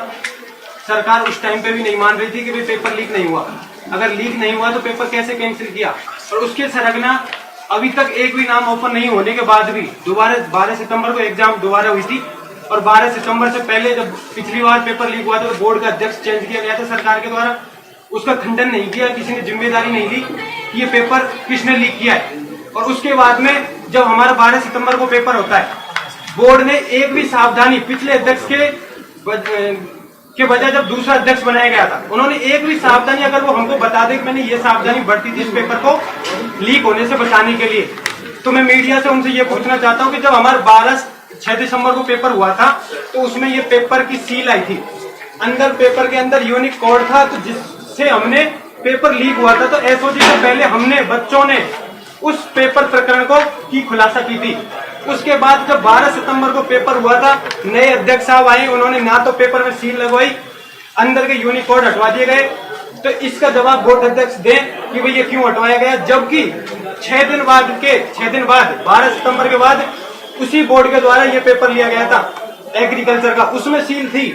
सरकार उस टाइम पे भी नहीं मान रही थी कि भाई पेपर लीक नहीं हुआ। अगर लीक नहीं हुआ तो पेपर कैसे कैंसिल किया? और उसके सरगना अभी तक एक भी नाम ओपन नहीं होने के बाद भी दोबारा 12 सितंबर को एग्जाम दोबारा हुई थी और 12 सितंबर से पहले जब पिछली बार पेपर लीक हुआ था तो बोर्ड का अध्यक्ष चेंज किया गया था सरकार के द्वारा। उसका खंडन नहीं किया, किसी ने जिम्मेदारी नहीं ली कि ये पेपर किसने लीक किया है। और उसके बाद में जब हमारा 12 सितंबर को पेपर होता है, बोर्ड ने एक भी सावधानी पिछले अध्यक्ष के बजाय जब दूसरा अध्यक्ष बनाया गया था, उन्होंने एक भी सावधानी अगर वो हमको बता दे कि मैंने ये सावधानी बरती थी इस पेपर को लीक होने से बचाने के लिए, तो मैं मीडिया से उनसे ये पूछना चाहता हूँ कि जब हमारा 6 दिसंबर को पेपर हुआ था तो उसमें ये पेपर की सील आई थी, अंदर पेपर के अंदर यूनिक कोड था, तो जिससे हमने पेपर लीक हुआ था तो एसओजी से पहले हमने बच्चों ने उस पेपर प्रकरण को की खुलासा की थी। उसके बाद जब 12 सितंबर को पेपर हुआ था, नए अध्यक्ष साहब आए, उन्होंने ना तो पेपर में सील लगवाई, अंदर के यूनिक कोड हटवा दिए गए। तो इसका जवाब बोर्ड अध्यक्ष दें कि भाई ये क्यों हटवाया गया, जबकि 6 दिन बाद 12 सितंबर के बाद उसी बोर्ड के द्वारा ये पेपर लिया गया था एग्रीकल्चर का, उसमें सील थी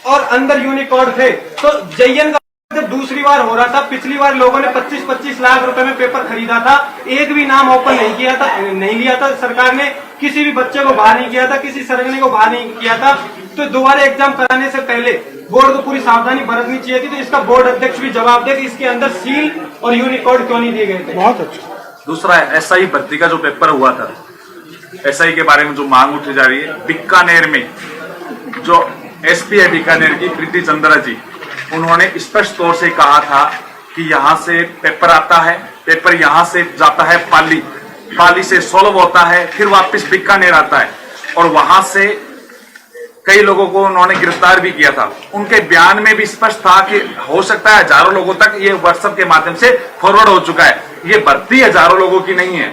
और अंदर यूनिक कोड थे। तो JEE का जब दूसरी बार हो रहा था, पिछली बार लोगों ने 25-25 लाख रुपए में पेपर खरीदा था, एक भी नाम ओपन नहीं लिया था सरकार ने, किसी भी बच्चे को बाहर नहीं किया था, किसी सरगने को बाहर नहीं किया था। तो दोबारा एग्जाम कराने से पहले बोर्ड को पूरी सावधानी बरतनी चाहिए थी। तो इसका बोर्ड अध्यक्ष भी जवाब दे कि इसके अंदर सील और यूनिक कोड क्यों नहीं दिए गए थे। बहुत अच्छा। दूसरा SI भर्ती का जो पेपर हुआ था, SI के बारे में जो मांग उठी जा रही है, बीकानेर में जो SP है बीकानेर की प्रीति चंद्रा जी, उन्होंने स्पष्ट तौर से कहा था कि यहां से पेपर आता है, पेपर यहां से जाता है पाली से सॉल्व होता है, फिर वापस बीकानेर आता है और वहां से कई लोगों को उन्होंने गिरफ्तार भी किया था। उनके बयान में भी स्पष्ट था कि हो सकता है हजारों लोगों तक ये व्हाट्सएप के माध्यम से फॉरवर्ड हो चुका है। ये भर्ती हजारों लोगों की नहीं है,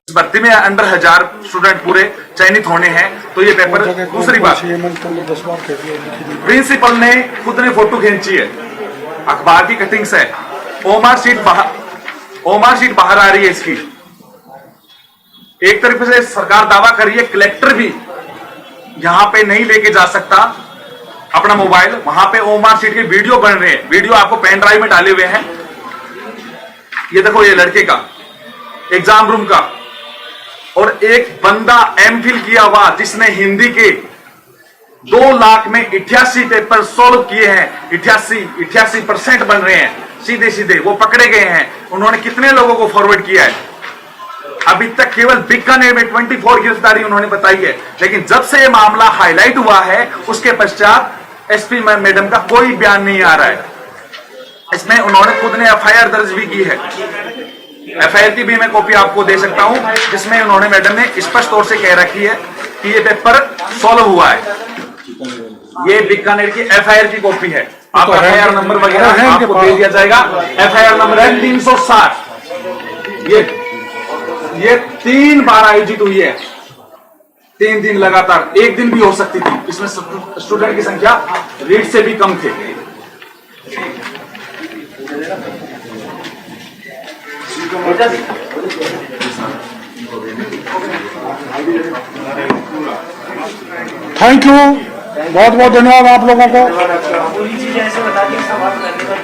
इस भर्ती में अंडर 1000 स्टूडेंट पूरे चयनित होने हैं। तो ये पेपर, दूसरी बात, प्रिंसिपल ने खुद ने फोटो खींची है, अखबार की कटिंग्स है, ओमार शीट बाहर आ रही है इसकी। एक तरीके से सरकार दावा कर रही है कलेक्टर भी यहां पे नहीं लेके जा सकता अपना मोबाइल, वहां पे ओमार शीट के वीडियो बन रहे हैं, वीडियो आपको पेन ड्राइव में डाले हुए हैं। ये देखो, ये लड़के का एग्जाम रूम का, और एक बंदा MPhil किया हुआ जिसने हिंदी के 2 लाख में 88 पेपर सॉल्व किए हैं, 88% बन रहे हैं सीधे सीधे, वो पकड़े गए हैं। उन्होंने कितने लोगों को फॉरवर्ड किया है? अभी तक केवल बीकानेर में 24 गिरफ्तारी उन्होंने बताई है। लेकिन जब से ये मामला हाईलाइट हुआ है उसके पश्चात SP मैडम का कोई बयान नहीं आ रहा है। इसमें उन्होंने खुद ने FIR दर्ज भी की है, FIR की भी मैं कॉपी आपको दे सकता हूं, जिसमें उन्होंने मैडम ने स्पष्ट तौर से कह रखी है कि ये पेपर सॉल्व हुआ है। ये बीकानेर की FIR की कॉपी है, आप FIR नंबर वगैरह आपको दे दिया जाएगा। FIR नंबर है 360। ये 3 बार आयोजित हुई है, 3 दिन लगातार, एक दिन भी हो सकती थी। इसमें स्टूडेंट की संख्या रीट से भी कम थे। थैंक यू, बहुत बहुत धन्यवाद आप लोगों को। पूरी चीज ऐसे बता दी सवाल करने का